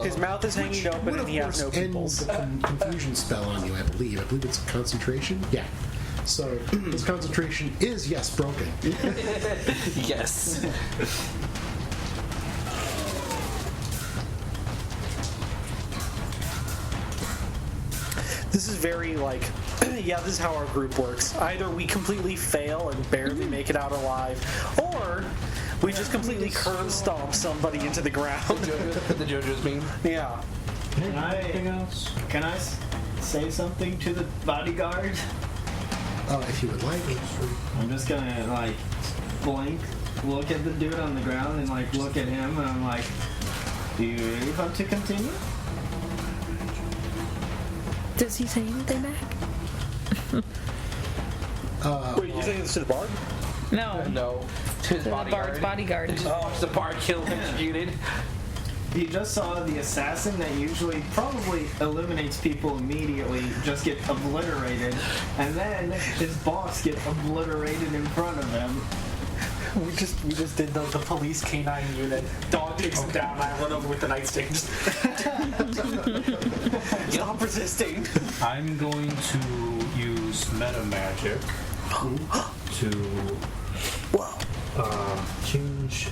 His mouth is hanging open Would and of he has course no end pupils. the confusion spell on you, I believe. I believe it's concentration. Yeah. So his concentration is broken. yes. This is very like, yeah, this is how our group works. Either we completely fail and barely make it out alive, or we just completely curb stomp somebody into the ground. The JoJo's meme. Yeah. Can I say something to the bodyguard? If you would like. I'm just gonna like blink, look at the dude on the ground, and like look at him, and I'm like, "Do you really want to continue?" Does he say anything back? Wait, you're saying this to the bard? No. No. To his To the bodyguard. bard's bodyguard. Just watch the bard killed and executed. He just saw the assassin that usually probably eliminates people immediately just get obliterated, and then his boss get obliterated in front of him. We just did the police canine unit. Dog takes him down. I run over with the nightstick. Stop resisting. I'm going to use meta magic to change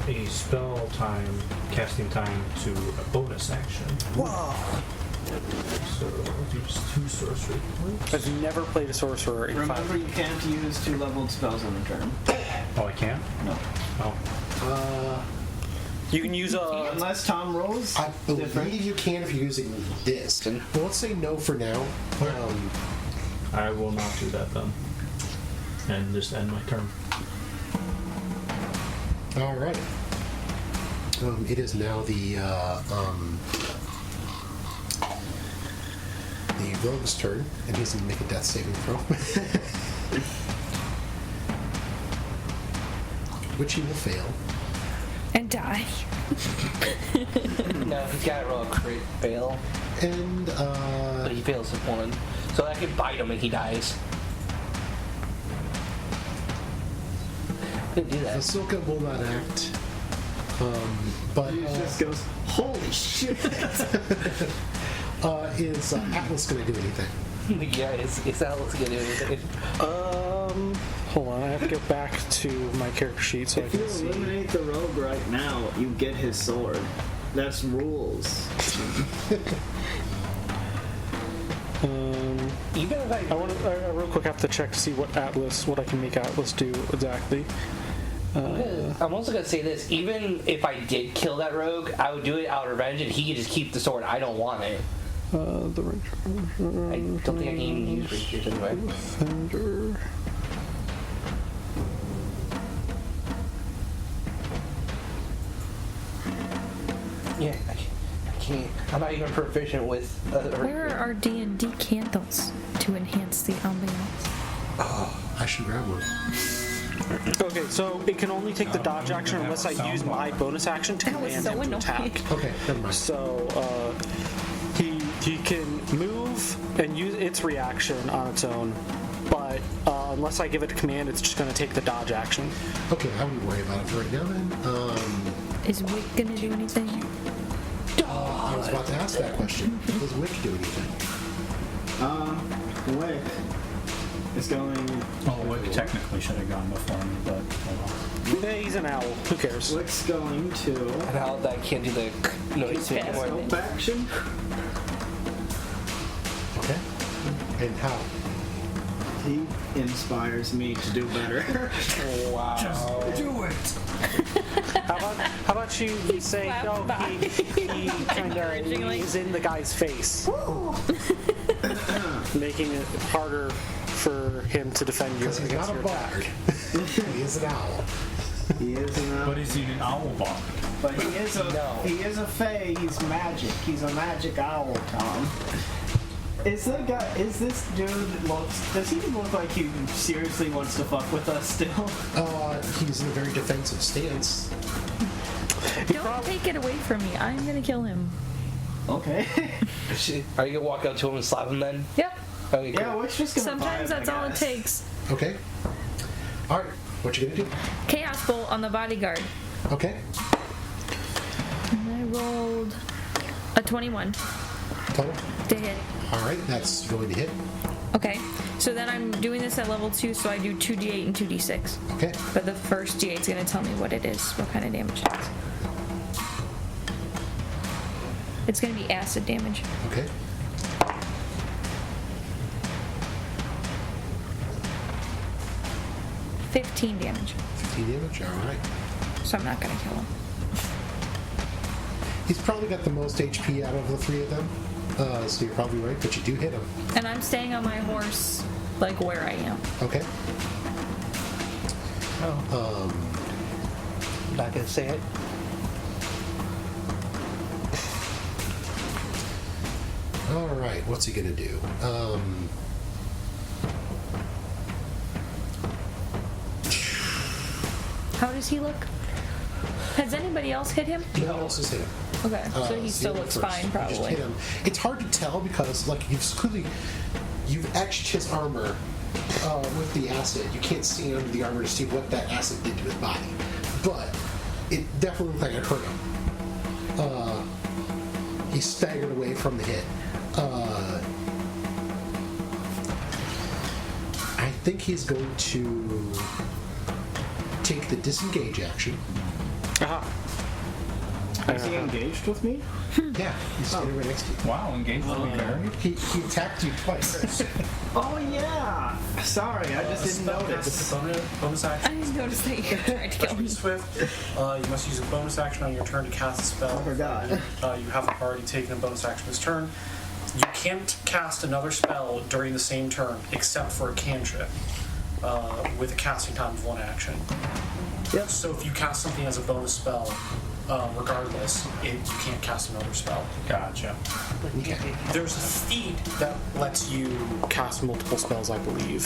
a spell casting time to a bonus action. Whoa. So I'll use 2 sorcery points. I've never played a sorcerer in Remember, you can't use 2-leveled spells on a turn. Oh, I can't? No. Oh. You can use a. Unless Tom rolls. I believe different. you can if you're using this. But let's say no for now. I will not do that then. And just end my turn. All right. It is now the rogue's turn, and he's going to make a death saving throw. Which he will fail. And die. No, he's got to roll a crit fail, And, but he fails at 1. So that could bite him and he dies. Could do that. Ahsoka will not act. But He just goes, holy shit! is Atlas going to do anything? Yeah, is Alice gonna do anything? Hold on. I have to get back to my character sheet so I If you can see. eliminate the rogue right now, you get his sword. That's rules. Even if I want to real quick have to check to see what I can make Atlas do exactly. I'm also gonna say this: even if I did kill that rogue, I would do it out of revenge, and he could just keep the sword. I don't want it. The ranger. I don't think I can even use rangers anyway. Defender. Yeah, I can't. I'm not even proficient with. Where are our D&D candles to enhance the ambiance? I should grab one. Okay, so it can only take the dodge action unless I use my bonus action to That was command so him to annoying. attack. Okay, never mind. So he can move and use its reaction on its own, but unless I give it a command, it's just going to take the dodge action. Okay, I wouldn't worry about it for right now then. Is Wick gonna do anything? I was about to ask that question. Does Wick do anything? Wick is going. Oh, Wick technically should have gone before me, but oh well. Yeah, he's an owl. Who cares? Wick's going to. And how that can't do the noise anymore. Help action. Okay. And how? He inspires me to do better. Wow. Do it! How about you say, slapped no, by. he kind of Encouragingly. is in the guy's face, making it harder for him to defend you Because he's against not a your attack. bard. He is an owl. He is But is he an owl bard? But he is a fae. He's magic. He's a magic owl, Tom. Does he look like he seriously wants to fuck with us still? He's in a very defensive stance. Don't take it away from me. I'm gonna kill him. Okay. Are you gonna walk up to him and slap him then? Yep. Okay, cool. Yeah, we're just gonna Sometimes vibe, that's I all it guess. takes. Okay. Alright, what you gonna do? Chaos Bolt on the bodyguard. Okay. And I rolled a 21 Total. to hit. Alright, that's going to hit. Okay, so then I'm doing this at level 2, so I do 2d8 and 2d6. Okay. But the first d8 is going to tell me what it is, what kind of damage it is. It's going to be acid damage. Okay. $15 damage. 15 damage, alright. So I'm not going to kill him. He's probably got the most HP out of the three of them. So you're probably right, but you do hit him. And I'm staying on my horse, like where I am. Okay. I'm not gonna say it. Alright, what's he gonna do? How does he look? Has anybody else hit him? No one else has hit him. Okay, so he So still you looks first. fine, You just probably. hit him. It's hard to tell because, like, you've etched his armor with the acid. You can't see under the armor to see what that acid did to his body, but it definitely looked like it hurt him. He staggered away from the hit. I think he's going to take the disengage action. Aha. Is he engaged with me? Yeah, he's standing right next to you. Wow, engaged to be married? He attacked you twice. Oh yeah. Sorry, I just didn't notice. Bonus I action. didn't notice that you tried to kill Be me. swift. You must use a bonus action on your turn to cast a spell. I forgot. You haven't already taken a bonus action this turn. You can't cast another spell during the same turn except for a cantrip with a casting time of 1 action. Yep. So if you cast something as a bonus spell, regardless, you can't cast another spell. Gotcha. Okay. There's a feat that lets you Cast multiple spells, I believe.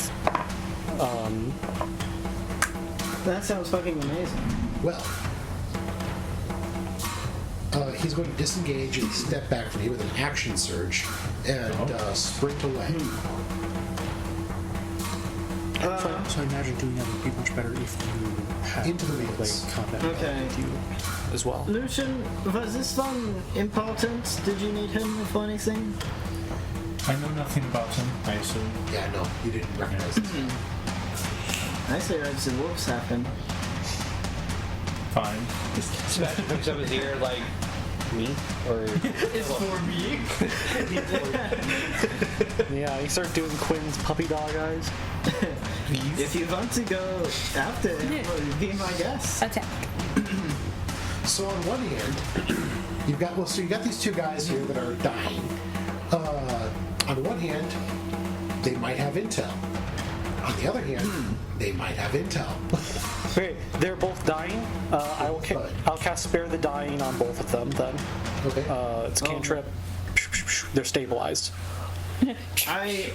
That sounds fucking amazing. Well, he's going to disengage and step back from you with an action surge and sprint away. So I imagine doing that would be much better if you had Into the melee woods. combat Okay. with you as well. Lucian, was this one important? Did you need him for anything? I know nothing about him, I assume. Yeah, no, you didn't recognize it. I say reds and wolves happen. Fine. Sebastian picks up his ear like, me? Or It's for me. Yeah, you start doing Quinn's puppy dog eyes. If you want to go after him, be my guest. Attack. So on one hand, you got these two guys here that are dying. On one hand, they might have intel. On the other hand, they might have intel. Okay, they're both dying. I'll cast Spare the Dying on both of them then. Okay. It's a cantrip. They're stabilized. I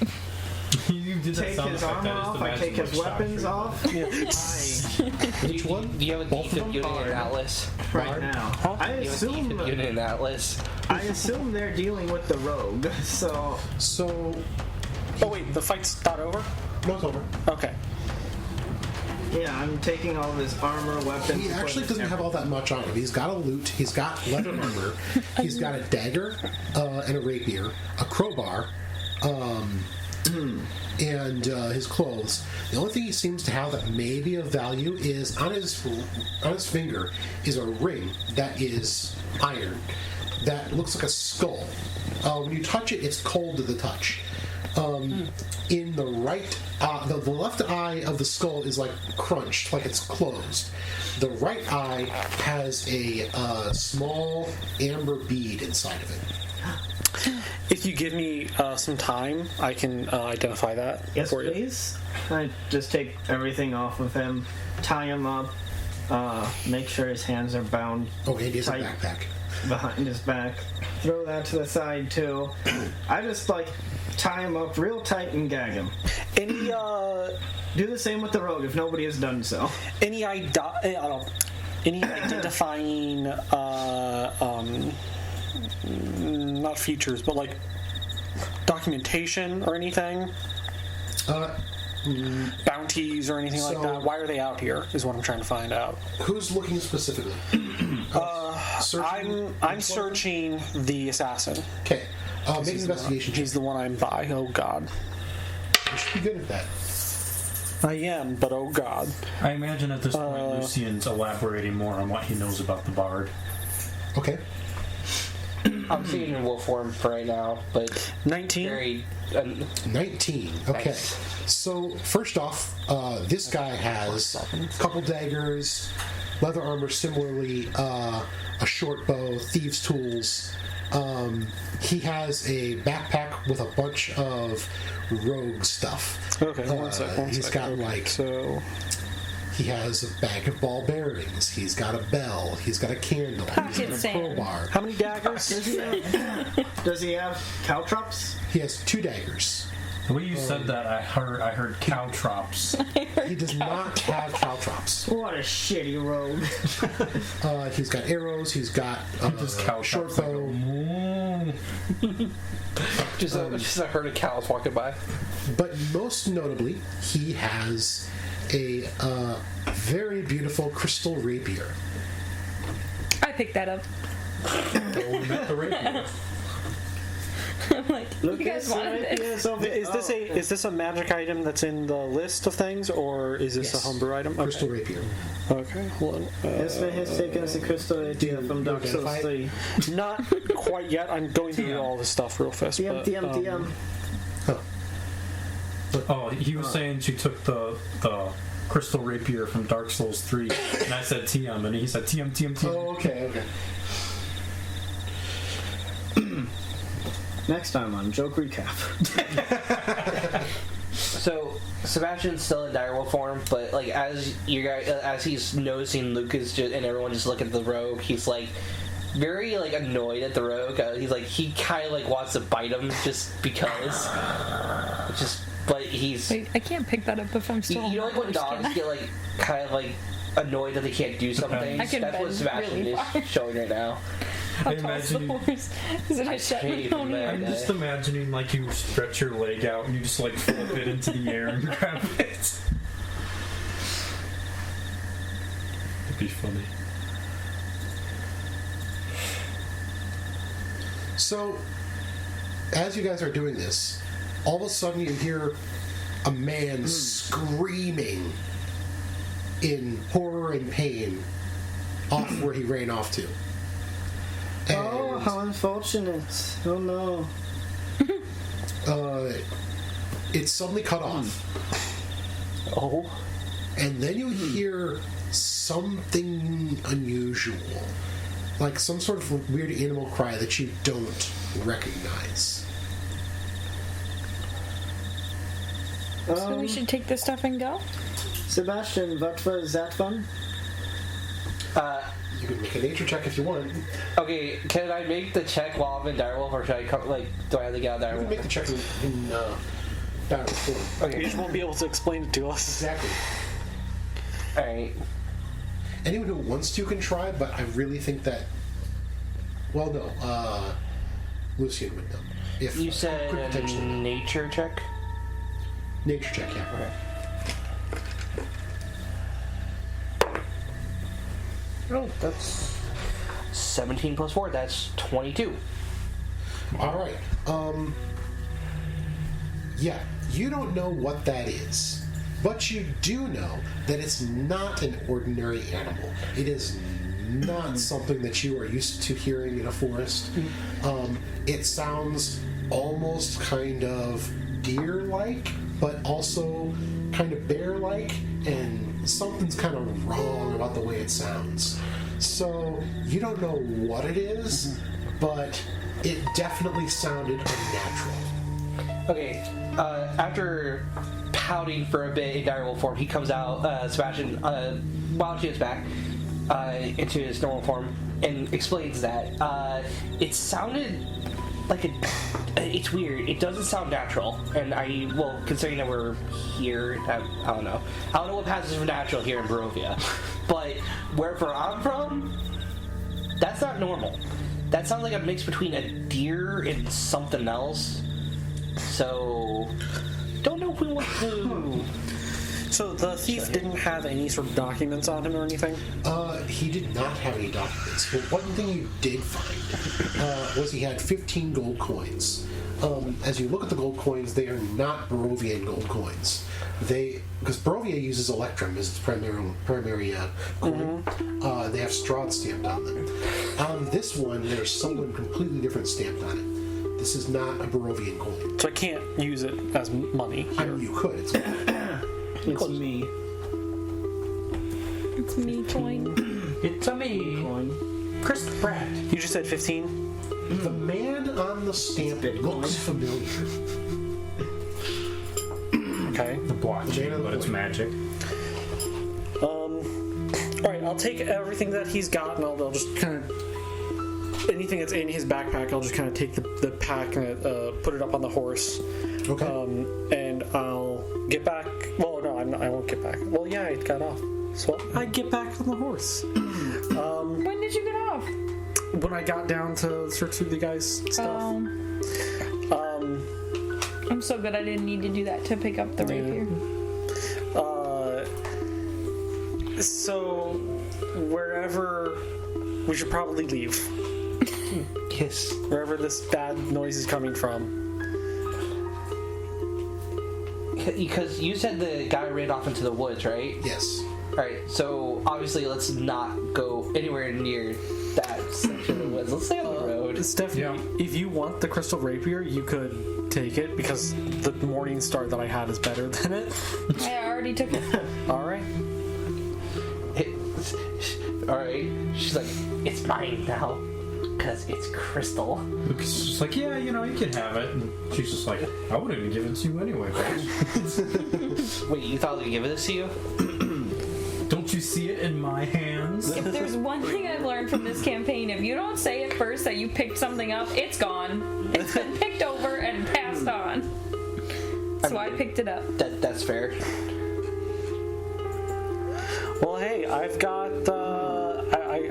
You did that take sound his effect, armor I just off, I imagined, take his like, weapons Sasha. off. Which one? do you have a Both defib of them? unit and an atlas? Right now. I Do you have a assume defib unit and an atlas? they're dealing with the rogue, so So, Oh wait, the fight's not over? no, it's over. Okay. yeah, I'm taking all of his armor, weapons. He actually doesn't have all that much on him. He's got a loot, he's got leather armor, he's got a dagger and a rapier, a crowbar, and his clothes. The only thing he seems to have that may be of value is on his finger is a ring that is iron that looks like a skull. When you touch it, it's cold to the touch. In the right, the left eye of the skull is like crunched, like it's closed. The right eye has a small amber bead inside of it. If you give me some time, I can identify that Yes, for you. please. I just take everything off of him, tie him up, make sure his hands are bound Oh, and he has a tight backpack. behind his back. Throw that to the side too. I just tie him up real tight and gag him. Any Do the same with the rogue if nobody has done so. any identifying not features, but like documentation or anything, bounties or anything like So- that. Why are they out here? Is what I'm trying to find out. Who's looking specifically? Searching? I'm searching the assassin. Okay. Make an investigation check. He's the one I'm by. Oh God, You should be good at that. I am, but oh God. I imagine at this point Lucian's elaborating more on what he knows about the bard. Okay. I'm seeing in wolf form for right now, but 19. very. 19. Okay. Nice. So, first off, this guy has a couple daggers, leather armor, similarly, a short bow, thieves' tools. He has a backpack with a bunch of rogue stuff. Okay, one sec. He's got so he has a bag of ball bearings. He's got a bell. He's got a candle. Pocket He's got a sand. crowbar. how many daggers? Does he have caltrops? He has 2 daggers. The way you said that, I heard caltrops. He does not have caltrops. What a shitty rogue. He's got arrows. He's got Just a caltrops. short Like, bow. Just a herd of cows walking by. But most notably, he has a very beautiful crystal rapier. I picked that up. We met the rapier. I'm like, you guys wanted this. Is this a magic item that's in the list of things, or is this Yes. a homebrew item? Okay. Crystal rapier. Okay, hold on. This man has taken us a crystal idea from Dark Souls identify 3. Not quite yet. I'm going through all this stuff real fast. DM, but, DM. Oh, he was saying she took the crystal rapier from Dark Souls 3, and I said TM, and he said TM, TM, TM. Oh, okay. Next time on Joke Recap. So Sebastian's still in direwolf form, but like as you guys, as he's noticing Lucas and everyone just look at the rogue, he's like very like annoyed at the rogue. He kind of like wants to bite him just because. But he's. Wait, I can't pick that up if I'm still. You know, like when dogs get like kind of like annoyed that they can't do something. I can That's what bend Sebastian really far. is showing right now. How I tall's the imagine- horse? Is it a hate Shetland that. I'm pony? just imagining like you stretch your leg out and you just like flip it into the air and grab it. It'd be funny. So, as you guys are doing this, all of a sudden you hear a man screaming in horror and pain off where he ran off to. Oh, how unfortunate. Oh no. It's suddenly cut off. Oh. And then you hear something unusual. Like some sort of weird animal cry that you don't recognize. So we should take this stuff and go? Sebastian, what was that one? You can make a nature check if you want. You Okay, can I make the check while I'm in Direwolf, or should I come, do I have to get out of can Direwolf? make the check in battle form. You just won't be able to explain it to us. Exactly. Alright. Anyone who wants to can try, but I really think that... Well, no. Lucian would know. If You could said potentially know. nature check? Nature check, yeah. Okay. Oh, that's 17 plus 4, that's 22. Alright. Yeah, you don't know what that is. But you do know that it's not an ordinary animal. It is not something that you are used to hearing in a forest. It sounds almost kind of deer-like, but also kind of bear-like, and something's kind of wrong about the way it sounds. So you don't know what it is, but it definitely sounded unnatural. Okay, after pouting for a bit in direwolf form, he comes out, Sebastian, while she is back, into his normal form, and explains that it sounded like it's weird. It doesn't sound natural, and considering that we're here, I don't know. I don't know what passes for natural here in Barovia, but wherever I'm from, that's not normal. That sounds like a mix between a deer and something else. So, don't know if we want to... So the thief didn't have any sort of documents on him or anything? He did not have any documents, but one thing you did find was he had 15 gold coins. As you look at the gold coins, they are not Barovian gold coins. Because Barovia uses Electrum as its primary coin. They have Strahd stamped on them. On this one, there's someone completely different stamped on it. This is not a Barovian coin. So I can't use it as money I here. mean, you could. It's It's me. It's me coin. It's a me, Coin. Chris Pratt. You just said 15? the man on the stamp looks familiar. Okay. The blockchain, but it's magic. Alright, I'll take everything that he's got and I'll just kind of... Anything that's in his backpack, I'll just kind of take the pack and put it up on the horse. Okay. And I'll get back... Well, no, I won't get back. Well, yeah, I got off. So I get back on the horse. When did you get off? When I got down to search through the guy's stuff. I'm so good I didn't need to do that to pick up the rapier. So, wherever... We should probably leave. Yes. Wherever this bad noise is coming from. Because you said the guy ran off into the woods, right? Yes. Alright, so obviously let's not go anywhere near that section of the woods. Let's stay on the road. Stephanie, Yeah. if you want the crystal rapier, you could take it, because the morning star that I had is better than it. I already took it. Alright. Alright, she's like, it's mine now, because it's crystal. Lucas is just like, yeah, you can have it. And she's just like, I wouldn't give it to you anyway, bitch. Wait, you thought I would give this to you? Don't you see it in my hands? If there's one thing I've learned from this campaign, if you don't say at first that you picked something up, it's gone. It's been picked over and passed on. So I picked it up. That's fair. Well, hey, I've got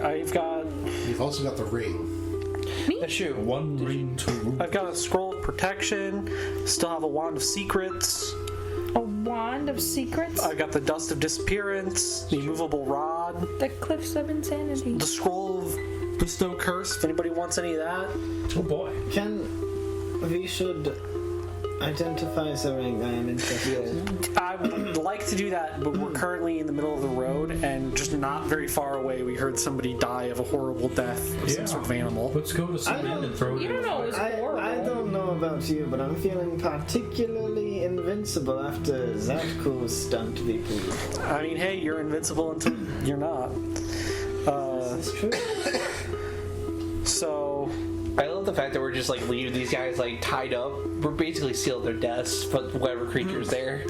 I've got You've also got the ring. That's true. One ring to rule. I've got a scroll of protection. Still have a wand of secrets. A wand of secrets? I've got the dust of disappearance. The immovable rod. The cliffs of insanity. The scroll of bestow curse. If anybody wants any of that. Oh boy. We should identify the ring? I am interested. I would like to do that, but we're currently in the middle of the road, and just not very far away, we heard somebody die of a horrible death of some sort of animal. Let's go to some inn and throw it You in don't the know it was fire. horrible. I don't know about you, but I'm feeling particularly invincible after Zatko's stunt we pulled. I mean, hey, you're invincible until you're not. This is true. So, I love the fact that we're just like leaving these guys like tied up. We're basically sealed their deaths for whatever creature's there.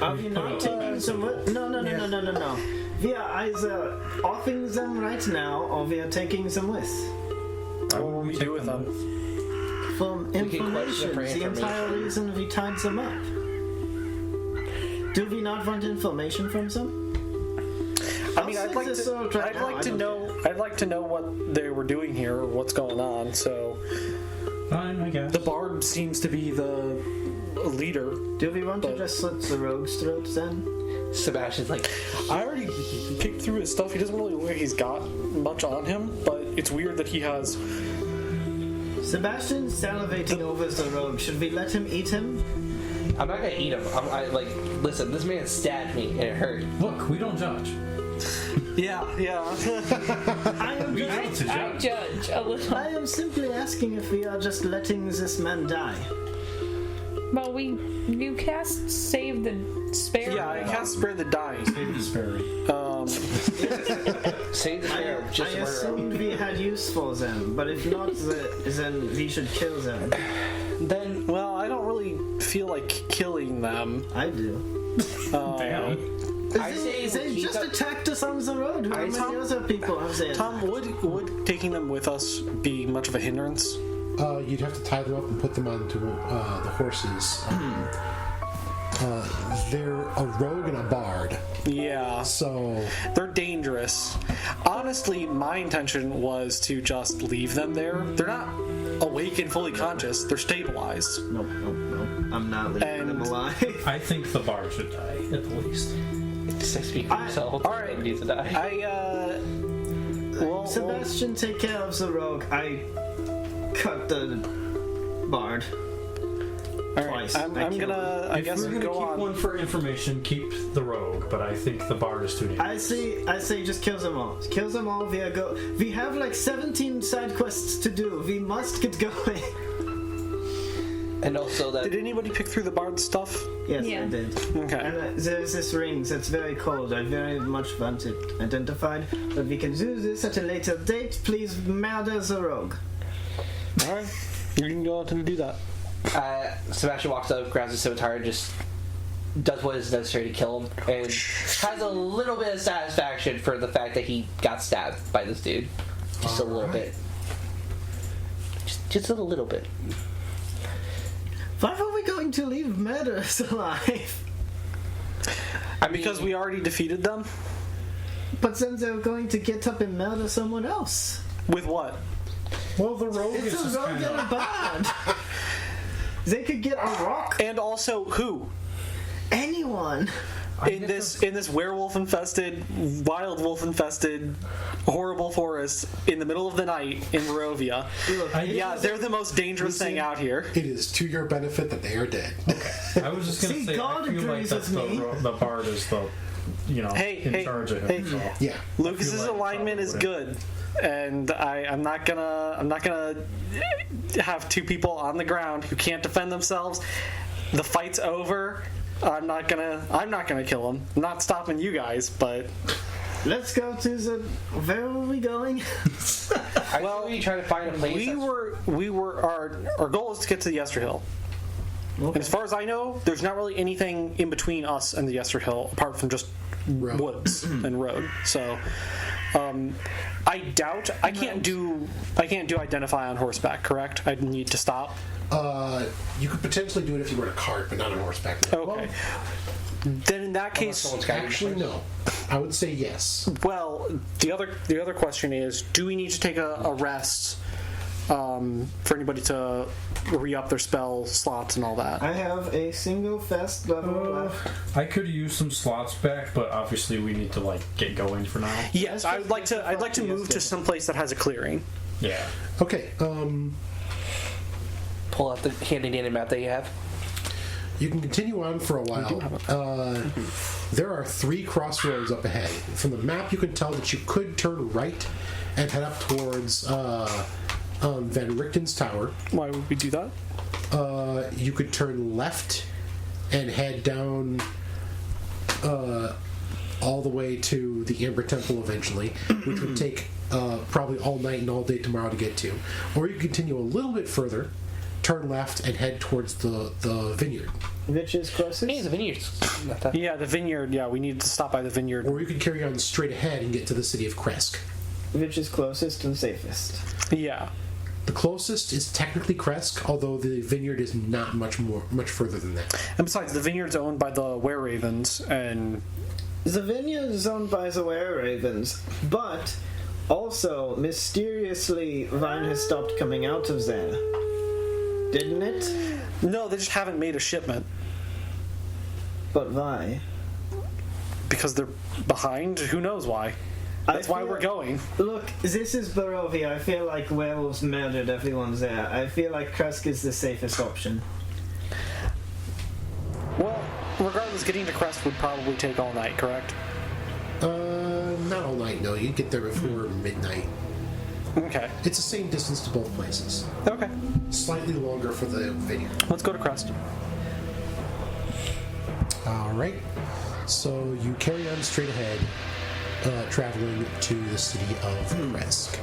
Are we not taking some with? No. We are either offing them right now, or we are taking them with. what will we do with them? For can question information, for the entire information. reason we tied them up. Do we not want information from them? I mean, I'll I'd like send this out to. right I'd now, like I to don't know. I'd like to know what they were doing here, or what's going on. So, Fine, I guess. the bard seems to be the leader. Do we want to just slit the rogue's throat then? Sebastian's like, I already picked through his stuff. He doesn't really look like he's got much on him, but it's weird that he has. Sebastian's salivating over the rogue. Should we let him eat him? I'm not gonna eat him. Listen, this man stabbed me and it hurt. Look, we don't judge. Yeah. I am We just, need to I judge. judge a little. I am simply asking if we are just letting this man die. Well, you cast Save the Sparrow. Yeah, I can't spare the dying. Save the Sperry. Save the I sparrow, just to murder him. assumed we had use for them, but if not, then we should kill them. Then Well, I don't really feel like killing them. I do. Damn. I say They we keep just them- attacked us on the road. How many other people have they Tom, would taking them with us be much of a hindrance? You'd have to tie them up and put them onto the horses. They're a rogue and a bard, Yeah, so they're dangerous. Honestly, my intention was to just leave them there. They're not awake and fully conscious. They're stabilized. Nope. I'm not leaving them And- alive. I think the bard should die, at the least. Speak for yourself. all right. Needs to die. Well, Sebastian, take care of the rogue. I cut the bard. all right. Twice. I'm I killed gonna. I If guess we're gonna go keep on. one for information, keep the rogue, but I think the bard is too dangerous. I say just kill them all. Kill them all. We have like 17 side quests to do. We must get going. And also that Did anybody pick through the bard stuff? Yes, Yeah. I did. Okay. And there's this ring that's very cold. I very much want it identified, but we can do this at a later date. Please murder the rogue. All right. You can go out and do that. Sebastian walks up, grabs the scimitar, and just does what is necessary to kill him, and has a little bit of satisfaction for the fact that he got stabbed by this dude. Just a little bit. Just a little bit. Why were we going to leave murderers alive? I mean, Because we already defeated them? But then they're going to get up and murder someone else. With what? Well, the rogue is It's a just rogue kind and a of... bard. They could get a rock. And also, who? Anyone. In this werewolf infested, wild wolf infested, horrible forest in the middle of the night in Barovia. Yeah, they're the most dangerous thing out here. it is to your benefit that they are dead. I was just gonna See, say, God I feel like agrees that's with me. the bard is the, in charge of him. So. Yeah. Lucas's like alignment is probably good, and I'm not gonna have two people on the ground who can't defend themselves. The fight's over. I'm not gonna kill him. I'm not stopping you guys, but Let's go to the. Where were we going? well, we try to find a place. our goal is to get to the Yester Hill. And as far as I know, there's not really anything in between us and the Yester Hill apart from just Road. woods and road. So I doubt I can't do identify on horseback, correct? I need to stop. You could potentially do it if you were in a cart, but not on horseback. Okay. Then in that case, someone's got Actually, no. I would say yes. well, the other question is, do we need to take a rest for anybody to re-up their spell slots and all that? I have a single fast level left. I could use some slots back, but obviously we need to get going for now. Yes, I'd like to move to some place that has a clearing. Yeah. Okay. Pull out the handy dandy map that you have. You can continue on for a while. There are 3 crossroads up ahead. From the map, you can tell that you could turn right and head up towards Van Richten's tower. Why would we do that? You could turn left and head down all the way to the Amber Temple eventually, which would take probably all night and all day tomorrow to get to. Or you continue a little bit further, turn left, and head towards the vineyard. Which is closest? Hey, the vineyard's not that. Yeah, the vineyard. Yeah, we need to stop by the vineyard. Or you can carry on straight ahead and get to the city of Kresk. Which is closest and safest? Yeah. The closest is technically Kresk, although the vineyard is not much further than that. And besides, the vineyard's owned by the Were-Ravens, and The vineyard is owned by the Were-Ravens, but also, mysteriously, Vine has stopped coming out of there. Didn't it? no, they just haven't made a shipment But why? because they're behind. Who knows why? That's why we're going. Look, this is Barovia. I feel like werewolves murdered everyone there. I feel like Kresk is the safest option. Well, regardless, getting to Crest would probably take all night, correct? Not all night, no. You'd get there before midnight. Okay. It's the same distance to both places. Okay. Slightly longer for the vineyard. Let's go to Crest. Alright. So you carry on straight ahead, traveling to the city of Kresk.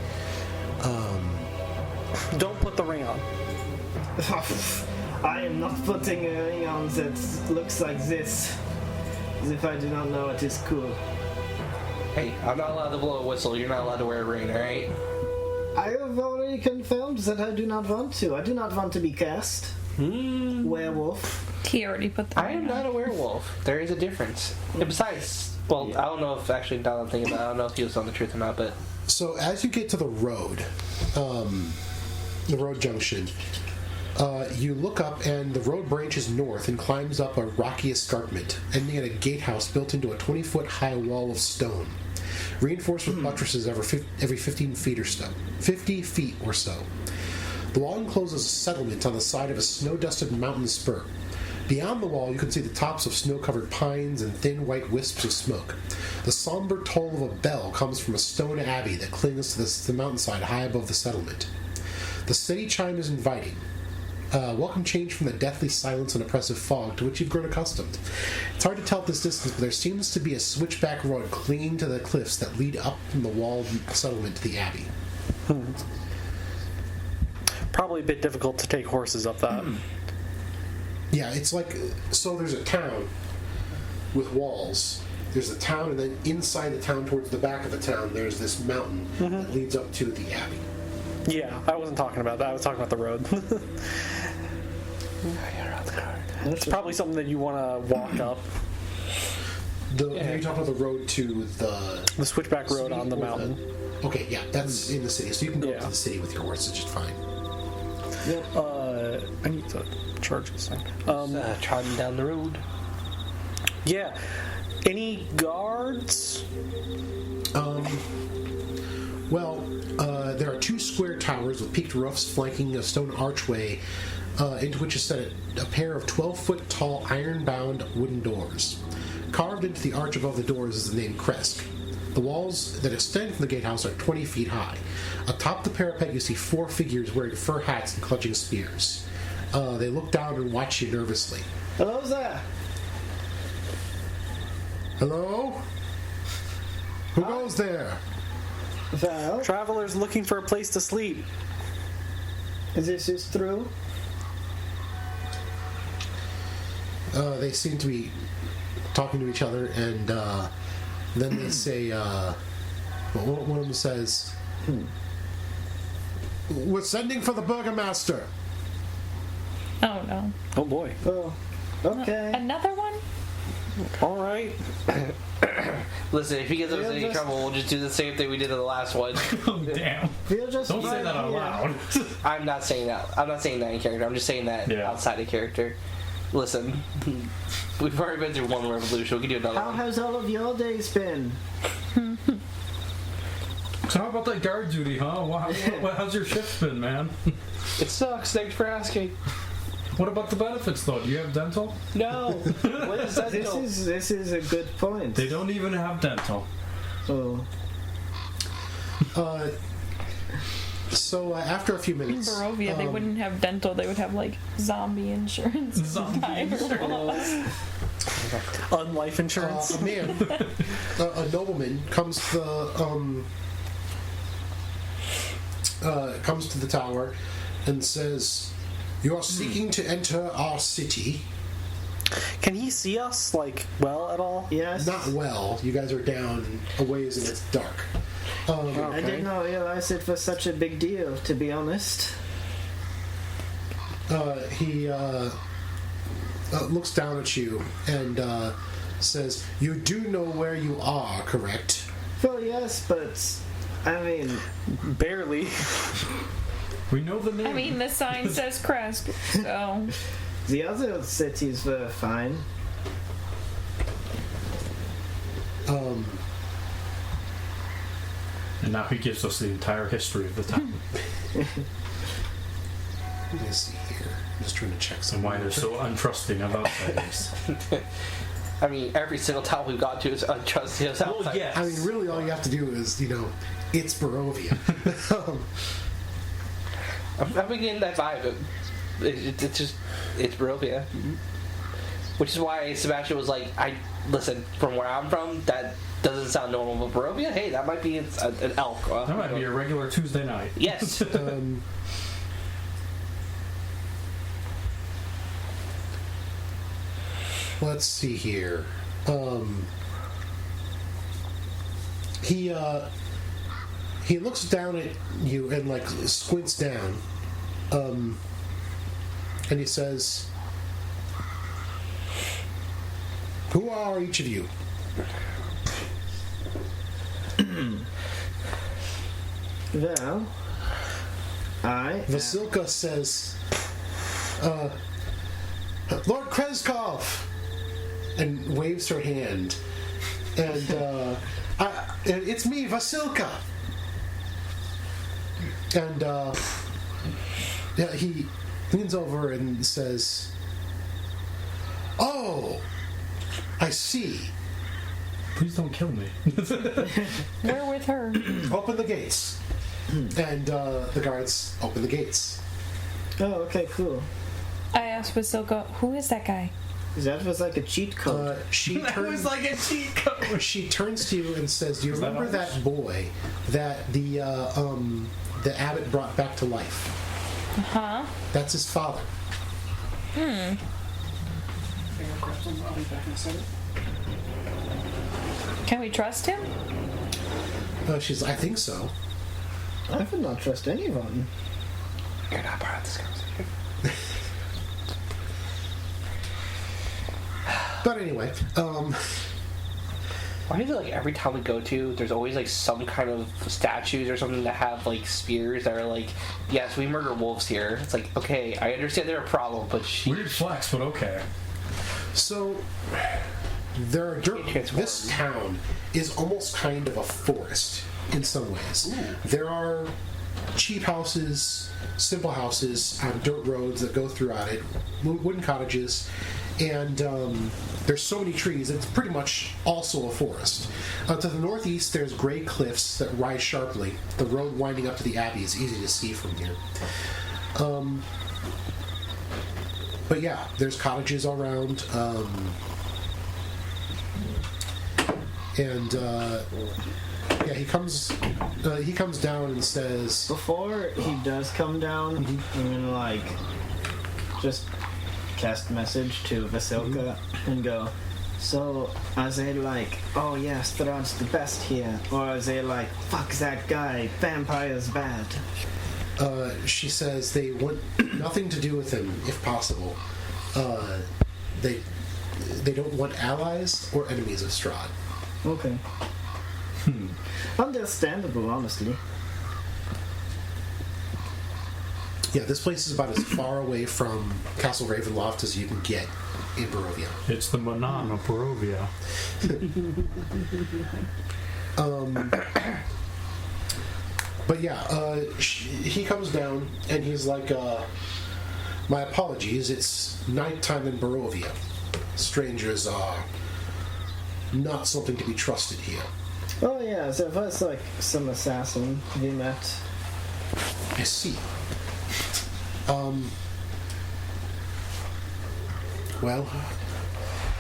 Don't put the ring on. I am not putting a ring on that looks like this. As if I do not know it is cool. Hey, I'm not allowed to blow a whistle. You're not allowed to wear a ring, alright? I have already confirmed that I do not want to. I do not want to be cast. Werewolf. He already put the I am not a werewolf. There is a difference. And besides, well, I don't know if actually, now that I'm thinking about it, I don't know if he was telling the truth or not, but So as you get to the road junction, you look up and the road branches north and climbs up a rocky escarpment, ending at a gatehouse built into a 20-foot high wall of stone, reinforced with buttresses every 15 feet or so. 50 feet or so. The wall encloses a settlement on the side of a snow-dusted mountain spur. Beyond the wall, you can see the tops of snow-covered pines and thin white wisps of smoke. The somber toll of a bell comes from a stone abbey that clings to the mountainside high above the settlement. The city chime is inviting. Welcome change from the deathly silence and oppressive fog to which you've grown accustomed. It's hard to tell at this distance, but there seems to be a switchback road clinging to the cliffs that lead up from the walled settlement to the abbey. Probably a bit difficult to take horses up that. Yeah, it's like, so there's a town with walls. There's a town, and then inside the town, towards the back of the town, there's this mountain that leads up to the abbey. Yeah, I wasn't talking about that. I was talking about the road. It's probably something that you want to walk up. Are you talking about the road to The switchback road city on the or mountain. Okay, yeah, that's in the city, so you can go up Yeah. to the city with your horse, it's just fine. I need to charge this thing. trotting down the road. Yeah. Any guards? There are 2 square towers with peaked roofs flanking a stone archway into which is set a pair of 12-foot tall iron-bound wooden doors. Carved into the arch above the doors is the name Kresk. The walls that extend from the gatehouse are 20 feet high. Atop the parapet you see 4 figures wearing fur hats and clutching spears. They look down and watch you nervously. Hello there. Hello? Who goes there? Well, Travelers looking for a place to sleep. this is true. They seem to be talking to each other, and then they say, one of them says, "We're sending for the burgomaster." Oh no. Oh boy. Oh, okay. Another one? All right. Listen, if he gets us in any just- trouble, we'll just do the same thing we did in the last one. Oh, damn. We'll just Don't say ride that out here. loud. I'm not saying that. I'm not saying that in character. I'm just saying that Yeah. outside of character. Listen, we've already been through one revolution. We can do another How one. has all of your days been? So how about that guard duty, huh? How's your shift been, man? It sucks. Thanks for asking. What about the benefits, though? Do you have dental? No. What is that? This is a good point. They don't even have dental. Oh, So after a few In minutes, Barovia, they wouldn't have dental. They would have like zombie insurance. Unlife insurance. a man, a nobleman, comes to the tower and says, "You are seeking to enter our city." Can he see us, like, well at all? yes. Not well. You guys are down a ways and it's dark. I did not realize it was such a big deal, to be honest. He looks down at you and says, "You do know where you are, correct?" Well, yes, but I mean, Barely. We know the name. I mean, the sign says Crest, so the other cities were fine. And now he gives us the entire history of the town Let me see here. I'm just trying to check and some. why they're so untrusting of outsiders. I mean, every single town we've got to is untrusting us outside. yes. I mean, really, all you have to do is, it's Barovia. I'm getting that vibe. It's Barovia. Which is why Sebastian was like, listen, from where I'm from, that doesn't sound normal, but Barovia, hey, that might be an elk. That might be a regular Tuesday night. Yes. Let's see here. He looks down at you and like squints down, and he says, "Who are each of you?" Well, Vasilka says, "Lord Kreskov," and waves her hand, and it's me, Vasilka. And he leans over and says, "Oh, I see. Please don't kill me. we're with her. Open the gates." And the guards open the gates. oh, okay, cool. I asked Basilka, who is that guy? That was like a cheat code. She turns. like a cheat code. She turns to you and says, "Do you that remember Irish? that boy that the abbot brought back to life? Huh? That's his father." Can we trust him? She's, "I think so." I would not trust anyone. You're not part of this conversation. But anyway, Why is it like every time we go to, there's always like some kind of statues or something that have like spears that are like, yes, we murder wolves here. It's like, okay, I understand they're a problem, but Weird flex, but okay. so there are this town is almost kind of a forest in some ways. There are cheap houses, simple houses on dirt roads that go throughout it, wooden cottages, and there's so many trees. It's pretty much also a forest. To the northeast, there's gray cliffs that rise sharply. The road winding up to the abbey is easy to see from here. But yeah, there's cottages all around, and yeah, he comes down and says, Before he does come down, I'm gonna like just cast message to Vasilka and go, so are they like, oh yes, Throd's the best here, or are they like, fuck that guy, vampire's bad? she says they want nothing to do with him if possible. They don't want allies or enemies of Strahd. Okay. Understandable, honestly. Yeah, this place is about as far away from Castle Ravenloft as you can get in Barovia. It's the Manon of Barovia. But yeah, he comes down and he's like, My apologies, it's nighttime in Barovia. Strangers are not something to be trusted here. Oh yeah, there was like some assassin we met. I see. Well,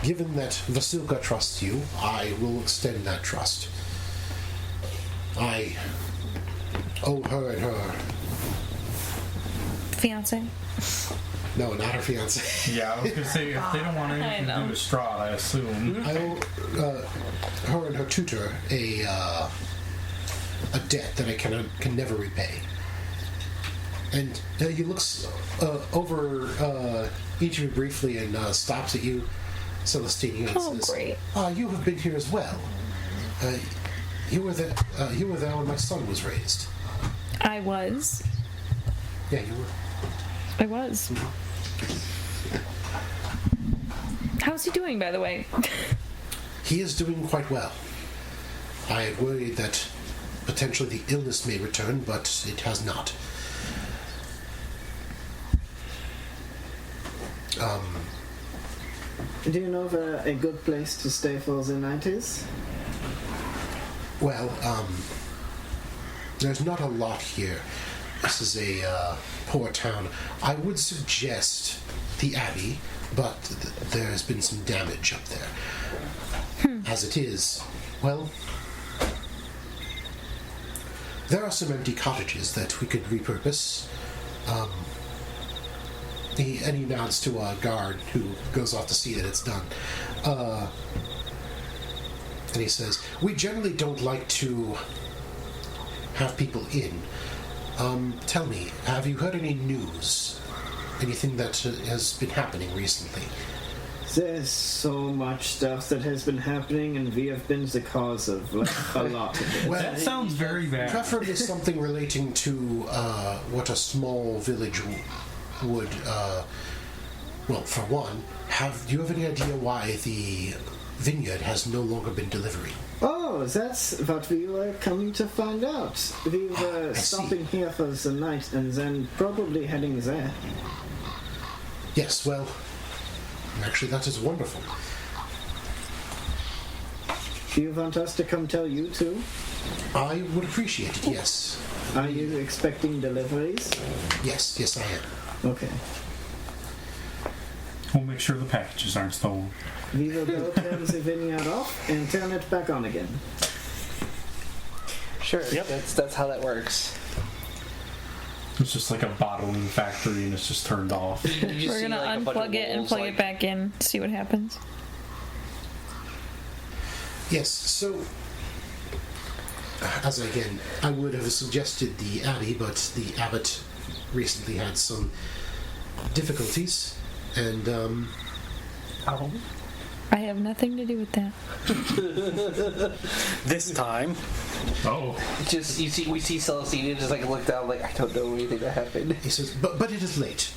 given that Vasilka trusts you, I will extend that trust. I owe her and her... Fiance. No, not her fiancé. Yeah, I was gonna say if they don't want anything to do with Strahd, I assume. I owe her and her tutor a debt that I can never repay. And he looks over each of you briefly and stops at you, Celestine, and Oh, says, great. You have been here as well. You were there when my son was raised. I was. Yeah, you were. I was. How's he doing, by the way? He is doing quite well. I worried that potentially the illness may return, but it has not. Do you know where a good place to stay for the night is? Well, there's not a lot here. This is a poor town. I would suggest the Abbey, but there has been some damage up there. As it is, well, there are some empty cottages that we could repurpose. He nods to a guard who goes off to see that it's done. And he says, we generally don't like to have people in. Tell me, have you heard any news? Anything that has been happening recently? There's so much stuff that has been happening, and we have been the cause of a lot of it. Well, That sounds very bad. preferably something relating to what a small village would... well, for one, do you have any idea why the vineyard has no longer been delivering? Oh, that's what we were coming to find out. We were I see. stopping here for the night and then probably heading there. Yes, well, actually that is wonderful. Do you want us to come tell you too? I would appreciate it, yes. Are you expecting deliveries? Yes, I am. Okay. We'll make sure the packages aren't stolen. We will go turn the vineyard off and turn it back on again. Sure, that's how that works. It's just like a bottling factory and it's just turned off. We're gonna unplug it and plug it back in, see what happens. Yes, so... I would have suggested the Abbey, but the abbot recently had some difficulties, and, I have nothing to do with that. This time. Oh. We see Celestina just like look down like I don't know anything that happened. he says, but it is late.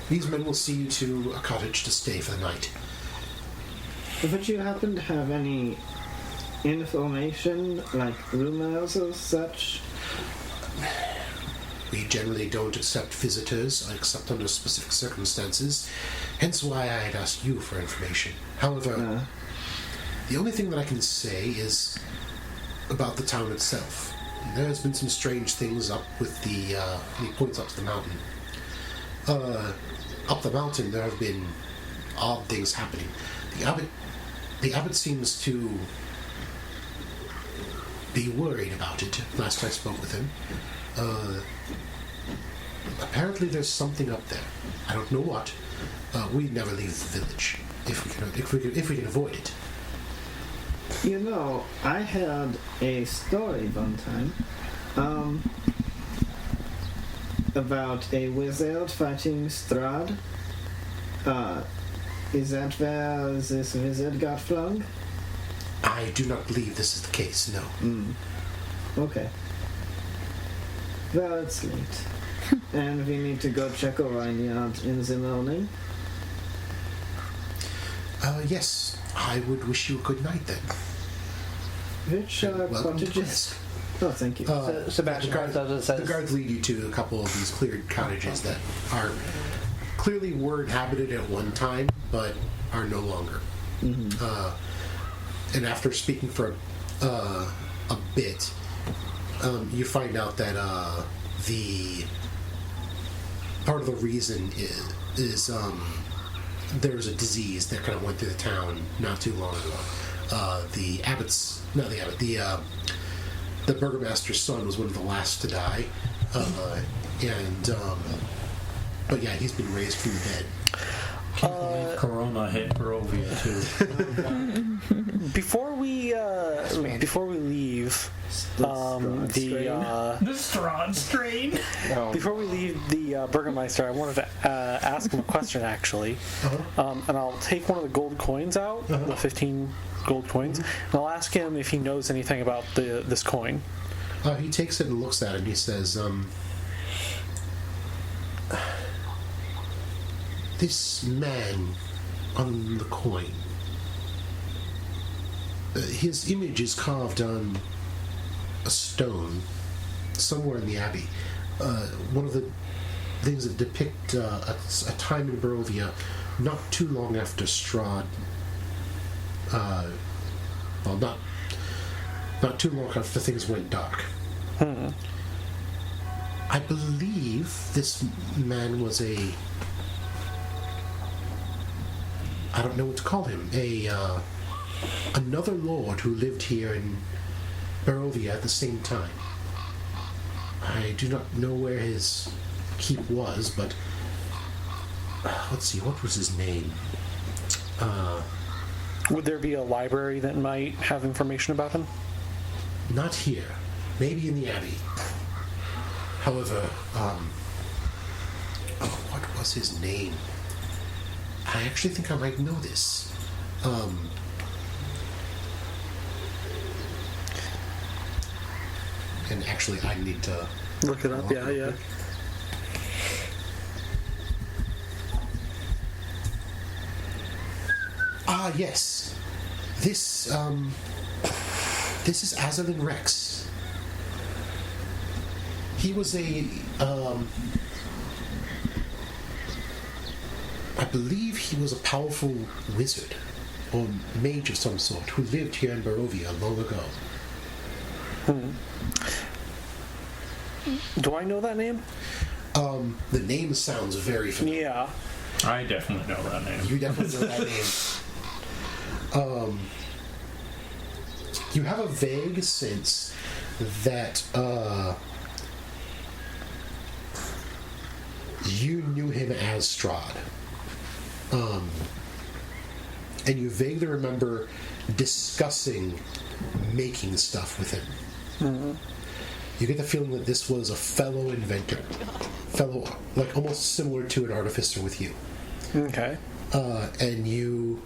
These men will see you to a cottage to stay for the night. Would you happen to have any information, like rumors or such? We generally don't accept visitors, except under specific circumstances, hence why I had asked you for information. However, the only thing that I can say is about the town itself. There has been some strange things up with the, he points up to the mountain. Up the mountain there have been odd things happening. The abbot seems to be worried about it, last I spoke with him. Apparently there's something up there. I don't know what. We never leave the village if we can avoid it. You know, I had a story one time about a wizard fighting Strahd. Is that where this wizard got flung? I do not believe this is the case, no. Okay. Well, it's late. And we need to go check a vineyard in the morning. Yes, I would wish you a good night then. Which Welcome to cottages? Kresk. Oh, thank you. Sebastian the guards, says, the guards lead you to a couple of these cleared cottages that are clearly were inhabited at one time, but are no longer. And after speaking for a bit, you find out that the part of the reason is there was a disease that kind of went through the town not too long ago. The burgomaster's son was one of the last to die, but yeah, he's been raised from the dead. Can't believe Corona hit Barovia too. Before we leave The Strahd strain. before we leave the Burgermeister, I wanted to ask him a question actually, and I'll take one of the gold coins out, the 15 gold coins, and I'll ask him if he knows anything about this coin. He takes it and looks at it and he says, this man on the coin, his image is carved on a stone somewhere in the Abbey. One of the things that depict a time in Barovia not too long after Strahd, not too long after things went dark. I believe this man was I don't know what to call him, another lord who lived here in Barovia at the same time. I do not know where his keep was, but let's see, what was his name? Would there be a library that might have information about him? Not here. Maybe in the Abbey. However, what was his name? I actually think I might know this. And actually, I need to Look it up, yeah. Ah, yes. This is Azalin Rex. He was I believe he was a powerful wizard or mage of some sort who lived here in Barovia long ago. Do I know that name? The name sounds very familiar. Yeah. I definitely know that name. You definitely know that name. You have a vague sense that you knew him as Strahd. And you vaguely remember discussing making stuff with him. You get the feeling that this was a fellow inventor, like almost similar to an artificer with you. Okay. And you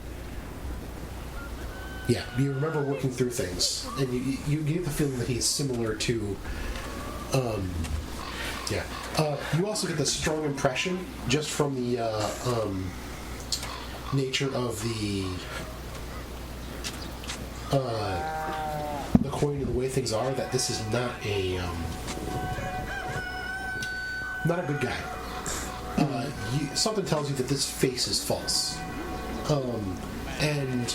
remember working through things, and you get the feeling that he's similar to, you also get the strong impression, just from the nature of the coin and the way things are, that this is not a good guy. Something tells you that this face is false. And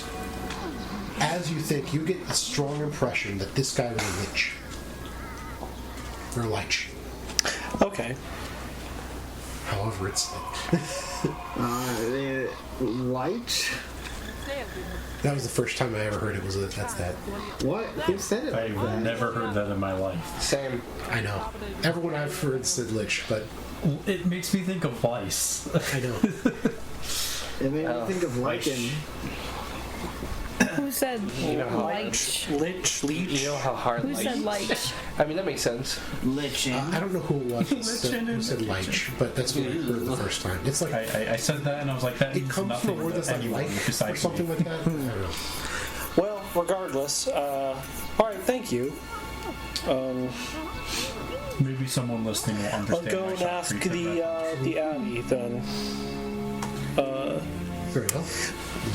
as you think, you get a strong impression that this guy was a lich. Or a lich. Okay. However it's... Light? That was the first time I ever heard it was that's that. What? Who said it? I've never heard that in my life. Same. I know. Everyone I've heard said lich, but It makes me think of Vice. I know. It made me think of lichen. Who said Lich, leech. You know how hard Who said lich? I mean, that makes sense. Lichen. I don't know who it was who said lich, but that's what I heard the first time. It's like I said that and I was like, that it means comes from nothing a word to that's like anyone like or besides something me. like that. I don't know. Well, regardless, all right, thank you. Maybe someone listening will I'll understand. go my and shop ask treatment. the Abbey then. Very well.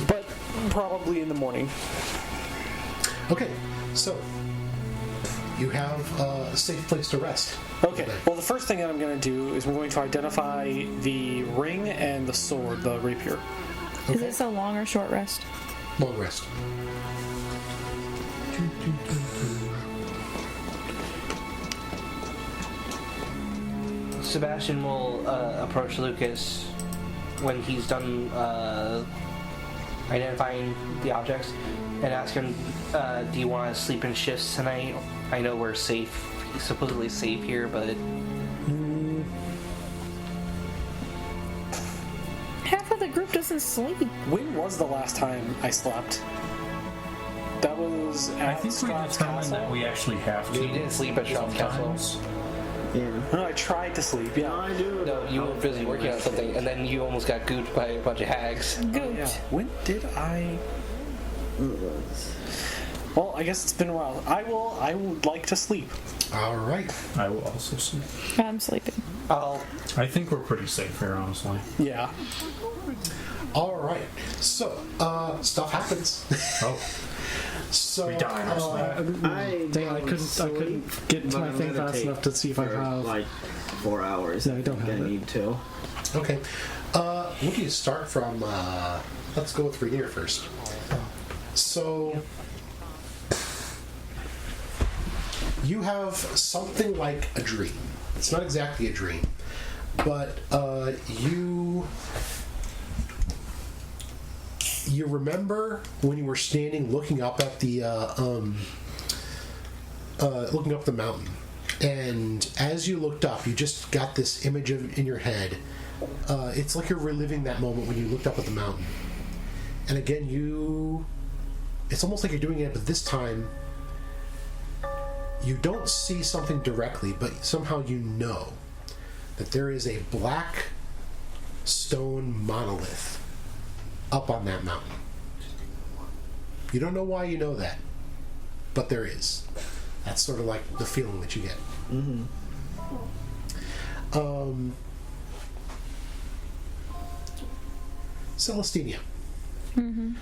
But probably in the morning. Okay, so you have a safe place to rest. Okay. Well, the first thing that I'm going to do is I'm going to identify the ring and the sword, the rapier. Is this a long or short rest? Long rest. Sebastian will approach Lucas when he's done identifying the objects and ask him, do you want to sleep in shifts tonight? I know we're safe, supposedly safe here, but... Half of the group doesn't sleep. When was the last time I slept? That was I at think we Scott's determined Castle. that we actually have to. You didn't sleep at Sean's Castle. sometimes. Yeah. No, I tried to sleep. Yeah. I do. No, you were busy working on something, and then you almost got gooped by a bunch of hags. Goot. Yeah. When did I? Well, I guess it's been a while. I would like to sleep. All right. I will also sleep. I'm sleeping. I think we're pretty safe here, honestly. Yeah. All right. So, stuff happens. Oh, So, we died. I couldn't get to my thing fast enough to see if I have. like 4 hours. No, I don't have I it. need to. okay. What do you start from? Let's go with Rainier first. So, you have something like a dream. It's not exactly a dream, but you remember when you were standing looking up at the looking up the mountain, and as you looked up, you just got this image in your head. It's like you're reliving that moment when you looked up at the mountain, and again it's almost like you're doing it, but this time you don't see something directly, but somehow you know that there is a black stone monolith up on that mountain. You don't know why you know that, but there is. That's sort of like the feeling that you get. Mm-hmm. Celestina. Mm-hmm.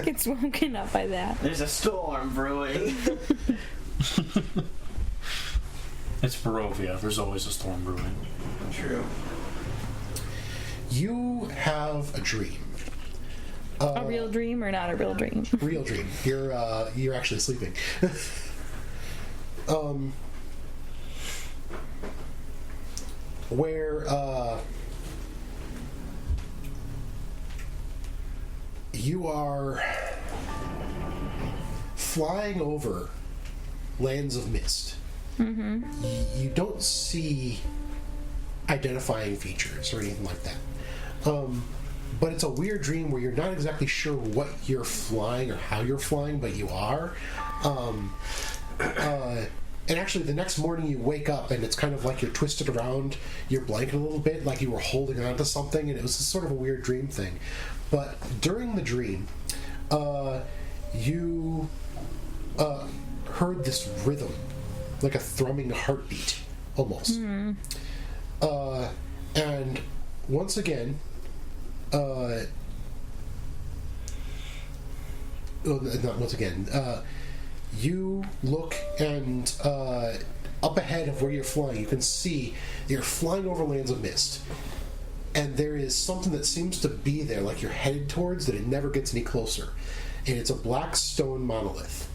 Gets woken up by that. There's a storm brewing. It's Barovia. There's always a storm brewing. True. You have a dream. A real dream or not a real dream? Real dream. You're actually sleeping. Where you are flying over lands of mist. Mm-hmm. You don't see identifying features or anything like that. But it's a weird dream where you're not exactly sure what you're flying or how you're flying, but you are. And actually, the next morning you wake up and it's kind of like you're twisted around your blanket a little bit, like you were holding on to something, and it was sort of a weird dream thing. But during the dream, you heard this rhythm, like a thrumming heartbeat, almost. Mm. And once again, not once again, you look and up ahead of where you're flying, you can see you're flying over lands of mist. And there is something that seems to be there, like you're headed towards, that it never gets any closer. And it's a black stone monolith.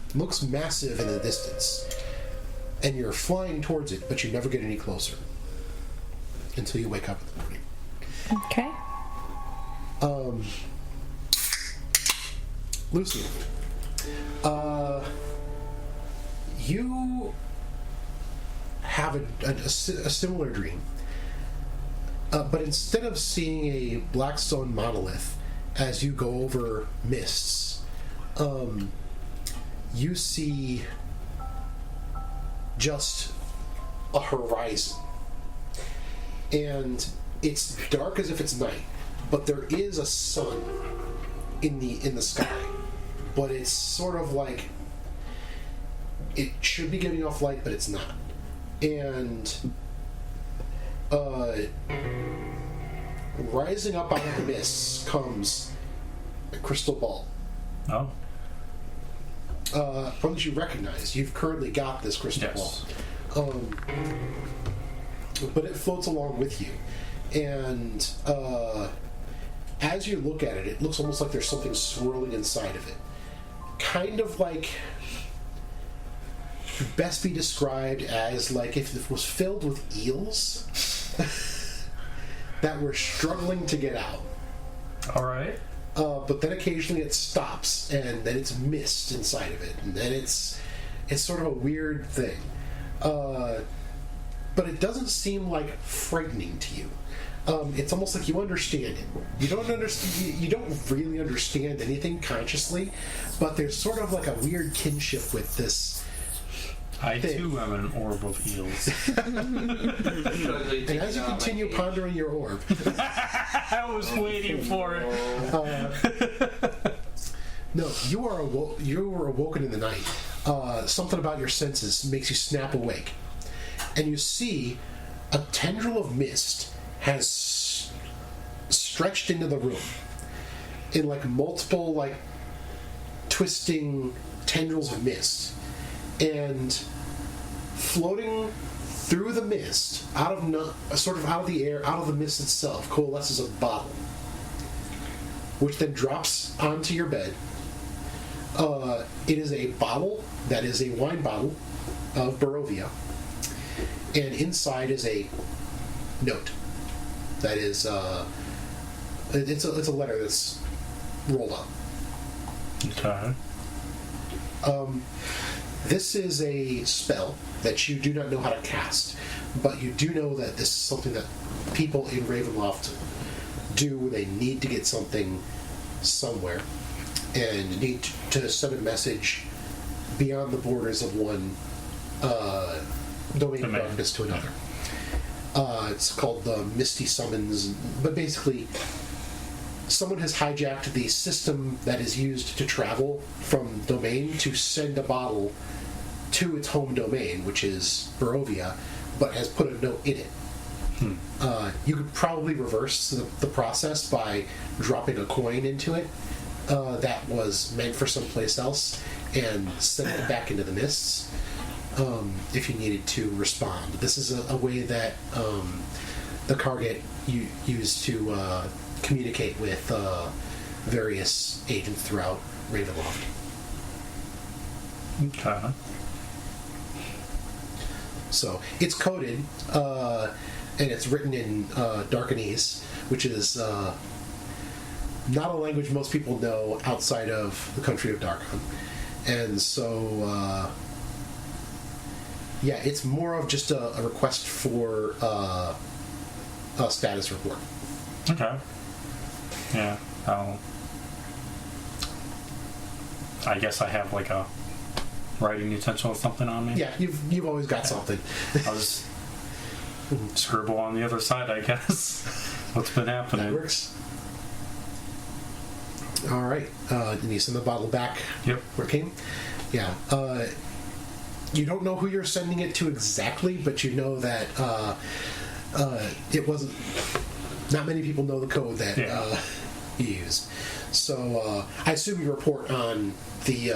It looks massive in the distance. And you're flying towards it, but you never get any closer. Until you wake up in the morning. Okay. Lucy, you have a similar dream. But instead of seeing a blackstone monolith as you go over mists, you see just a horizon. And it's dark as if it's night, but there is a sun in the sky. But it's sort of like it should be giving off light, but it's not. And rising up out of the mists comes a crystal ball. Oh. One that you recognize. You've currently got this crystal Yes. ball. But it floats along with you. And as you look at it, it looks almost like there's something swirling inside of it. Kind of like, best be described as like if it was filled with eels that were struggling to get out. All right. But then occasionally it stops, and then it's mist inside of it, and then it's sort of a weird thing. But it doesn't seem like frightening to you. It's almost like you understand it. You don't understand. You don't really understand anything consciously, but there's sort of like a weird kinship with this. I too am an orb of eels. And as you continue pondering your orb, I was waiting for it. no, you were awoken in the night. Something about your senses makes you snap awake, and you see a tendril of mist has stretched into the room in like multiple like twisting tendrils of mist, and floating through the mist out of the air, out of the mist itself, coalesces a bottle, which then drops onto your bed. It is a bottle that is a wine bottle of Barovia, and inside is a note that is it's a letter that's rolled up. Okay. This is a spell that you do not know how to cast, but you do know that this is something that people in Ravenloft do. They need to get something somewhere, and need to send a message beyond the borders of one domain of darkness to another. It's called the Misty Summons, but basically someone has hijacked the system that is used to travel from domain to send a bottle to its home domain, which is Barovia, but has put a note in it. You could probably reverse the process by dropping a coin into it that was meant for someplace else and sending it back into the mists. If you needed to respond. This is a way that the Karget used to communicate with various agents throughout Ravenloft. Okay. So it's coded, and it's written in Darkanese, which is not a language most people know outside of the country of Darkon. And so... yeah, it's more of just a request for a status report. Okay. Yeah. I guess I have like a writing utensil or something on me. Yeah, you've always got something. I'll just scribble on the other side, I guess. What's been happening? That works. All right. And you send the bottle back. Yep. Where it came. Yeah. You don't know who you're sending it to exactly, but you know that it wasn't. Not many people know the code that you used. So I assume you report on the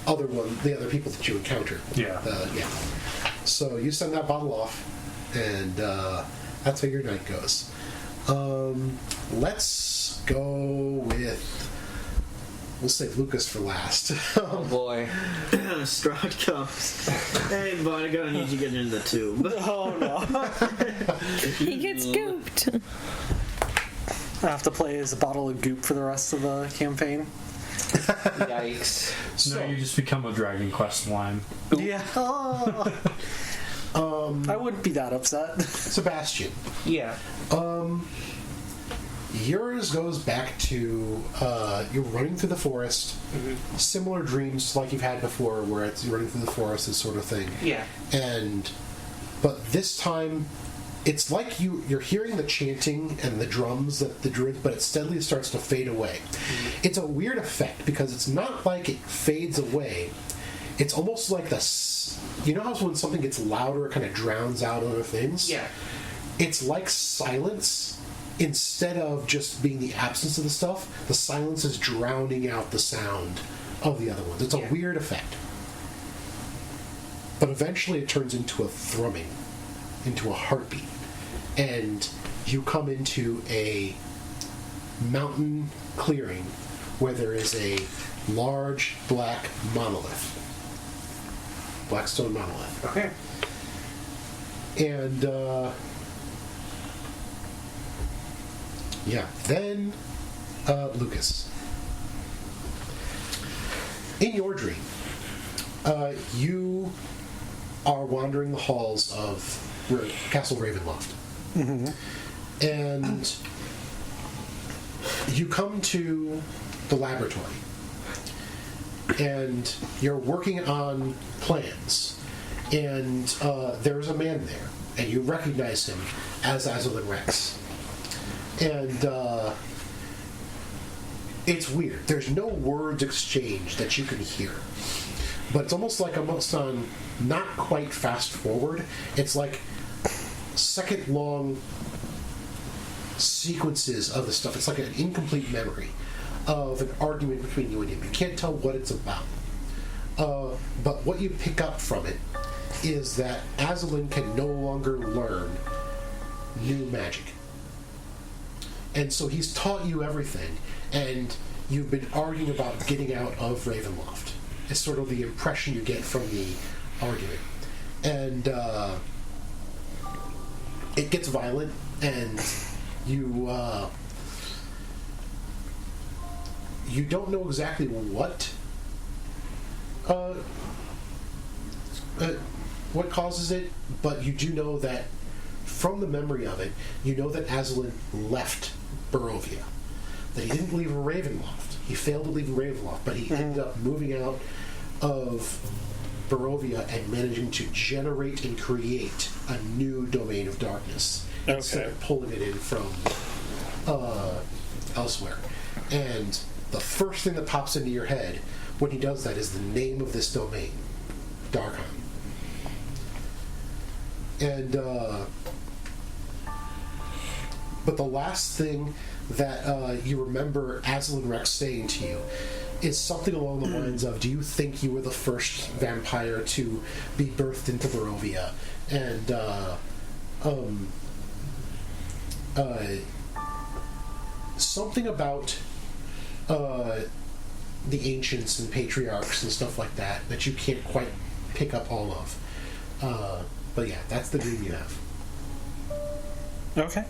other people that you encountered. Yeah. Yeah. So you send that bottle off, and that's how your night goes. Let's go with. We'll save Lucas for last. Oh boy. Strahd comes. Hey, bud, I'm gonna need you to get into the tube. Oh no. He gets gooped. I have to play as a bottle of goop for the rest of the campaign. Yikes. No, you just become a Dragon Quest line. Yeah. Oh. I wouldn't be that upset. Sebastian. Yeah. Yours goes back to you're running through the forest. Mm-hmm. Similar dreams like you've had before, where it's running through the forest, this sort of thing. Yeah. But this time, it's like you're hearing the chanting and the drums that the druids, but it steadily starts to fade away. Mm-hmm. It's a weird effect because it's not like it fades away. It's almost like you know how when something gets louder, it kind of drowns out other things. Yeah. It's like silence, instead of just being the absence of the stuff, the silence is drowning out the sound of the other ones. It's a weird effect. But eventually it turns into a thrumming, into a heartbeat. And you come into a mountain clearing where there is a large black monolith. Black stone monolith. Okay. And, then, Lucas. In your dream, you are wandering the halls of Castle Ravenloft. Mm-hmm. And you come to the laboratory. And you're working on plans. And there's a man there. And you recognize him as Azulin Rex. And it's weird. There's no words exchanged that you can hear. But it's almost on not quite fast forward. It's like second-long sequences of the stuff. It's like an incomplete memory of an argument between you and him. You can't tell what it's about. But what you pick up from it is that Azulin can no longer learn new magic. And so he's taught you everything, and you've been arguing about getting out of Ravenloft. It's sort of the impression you get from the argument. And it gets violent, and you don't know exactly what causes it, but you do know that from the memory of it, you know that Azulin left Barovia. That he didn't leave Ravenloft. He failed to leave Ravenloft, but he ended up moving out of Barovia and managing to generate and create a new domain of darkness instead of pulling it in from elsewhere. And the first thing that pops into your head when he does that is the name of this domain, Darkheim. And but the last thing that you remember Azulin Rex saying to you is something along the lines of, do you think you were the first vampire to be birthed into Barovia? And something about the ancients and patriarchs and stuff like that you can't quite pick up all of. But yeah, that's the dream you have. Okay.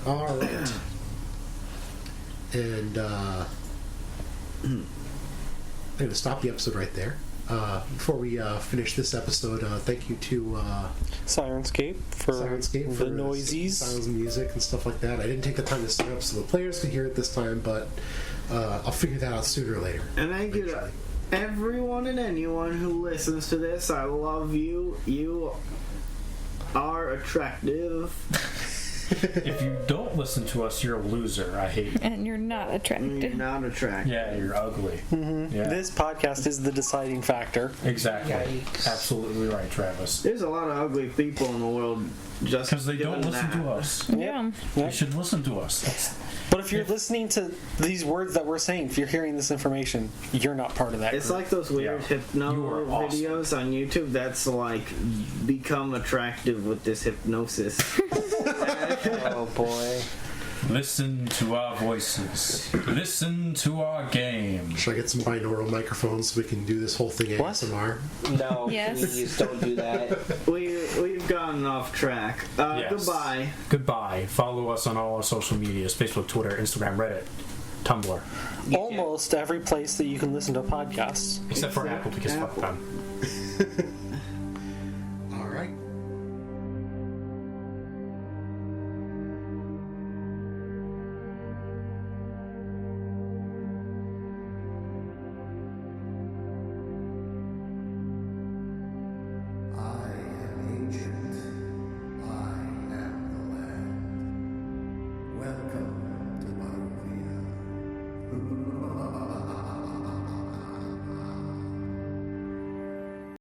All right. And I'm going to stop the episode right there. Before we finish this episode, thank you to Syrinscape for the noisies, sounds and music and stuff like that. I didn't take the time to set up so the players could hear it this time, but I'll figure that out sooner or later. And thank you to everyone and anyone who listens to this. I love you. You are attractive. If you don't listen to us, you're a loser. I hate you. And you're not attractive. You're not attractive. Yeah, you're ugly. Mm-hmm. Yeah. This podcast is the deciding factor. Exactly. Yikes. Absolutely right, Travis. There's a lot of ugly people in the world just because they don't listen to us. Yeah. You should listen to us. But if you're listening to these words that we're saying, if you're hearing this information, you're not part of that It's group. like those weird hypno videos on YouTube that's like, become attractive with this hypnosis. Oh boy. Listen to our voices. Listen to our game. Should I get some binaural microphones so we can do this whole thing ASMR? No, Yes. please don't do that. We've gotten off track. Yes. Goodbye. Goodbye. Follow us on all our social medias: Facebook, Twitter, Instagram, Reddit, Tumblr. Almost every place that you can listen to podcasts. Except for Apple, because fuck them.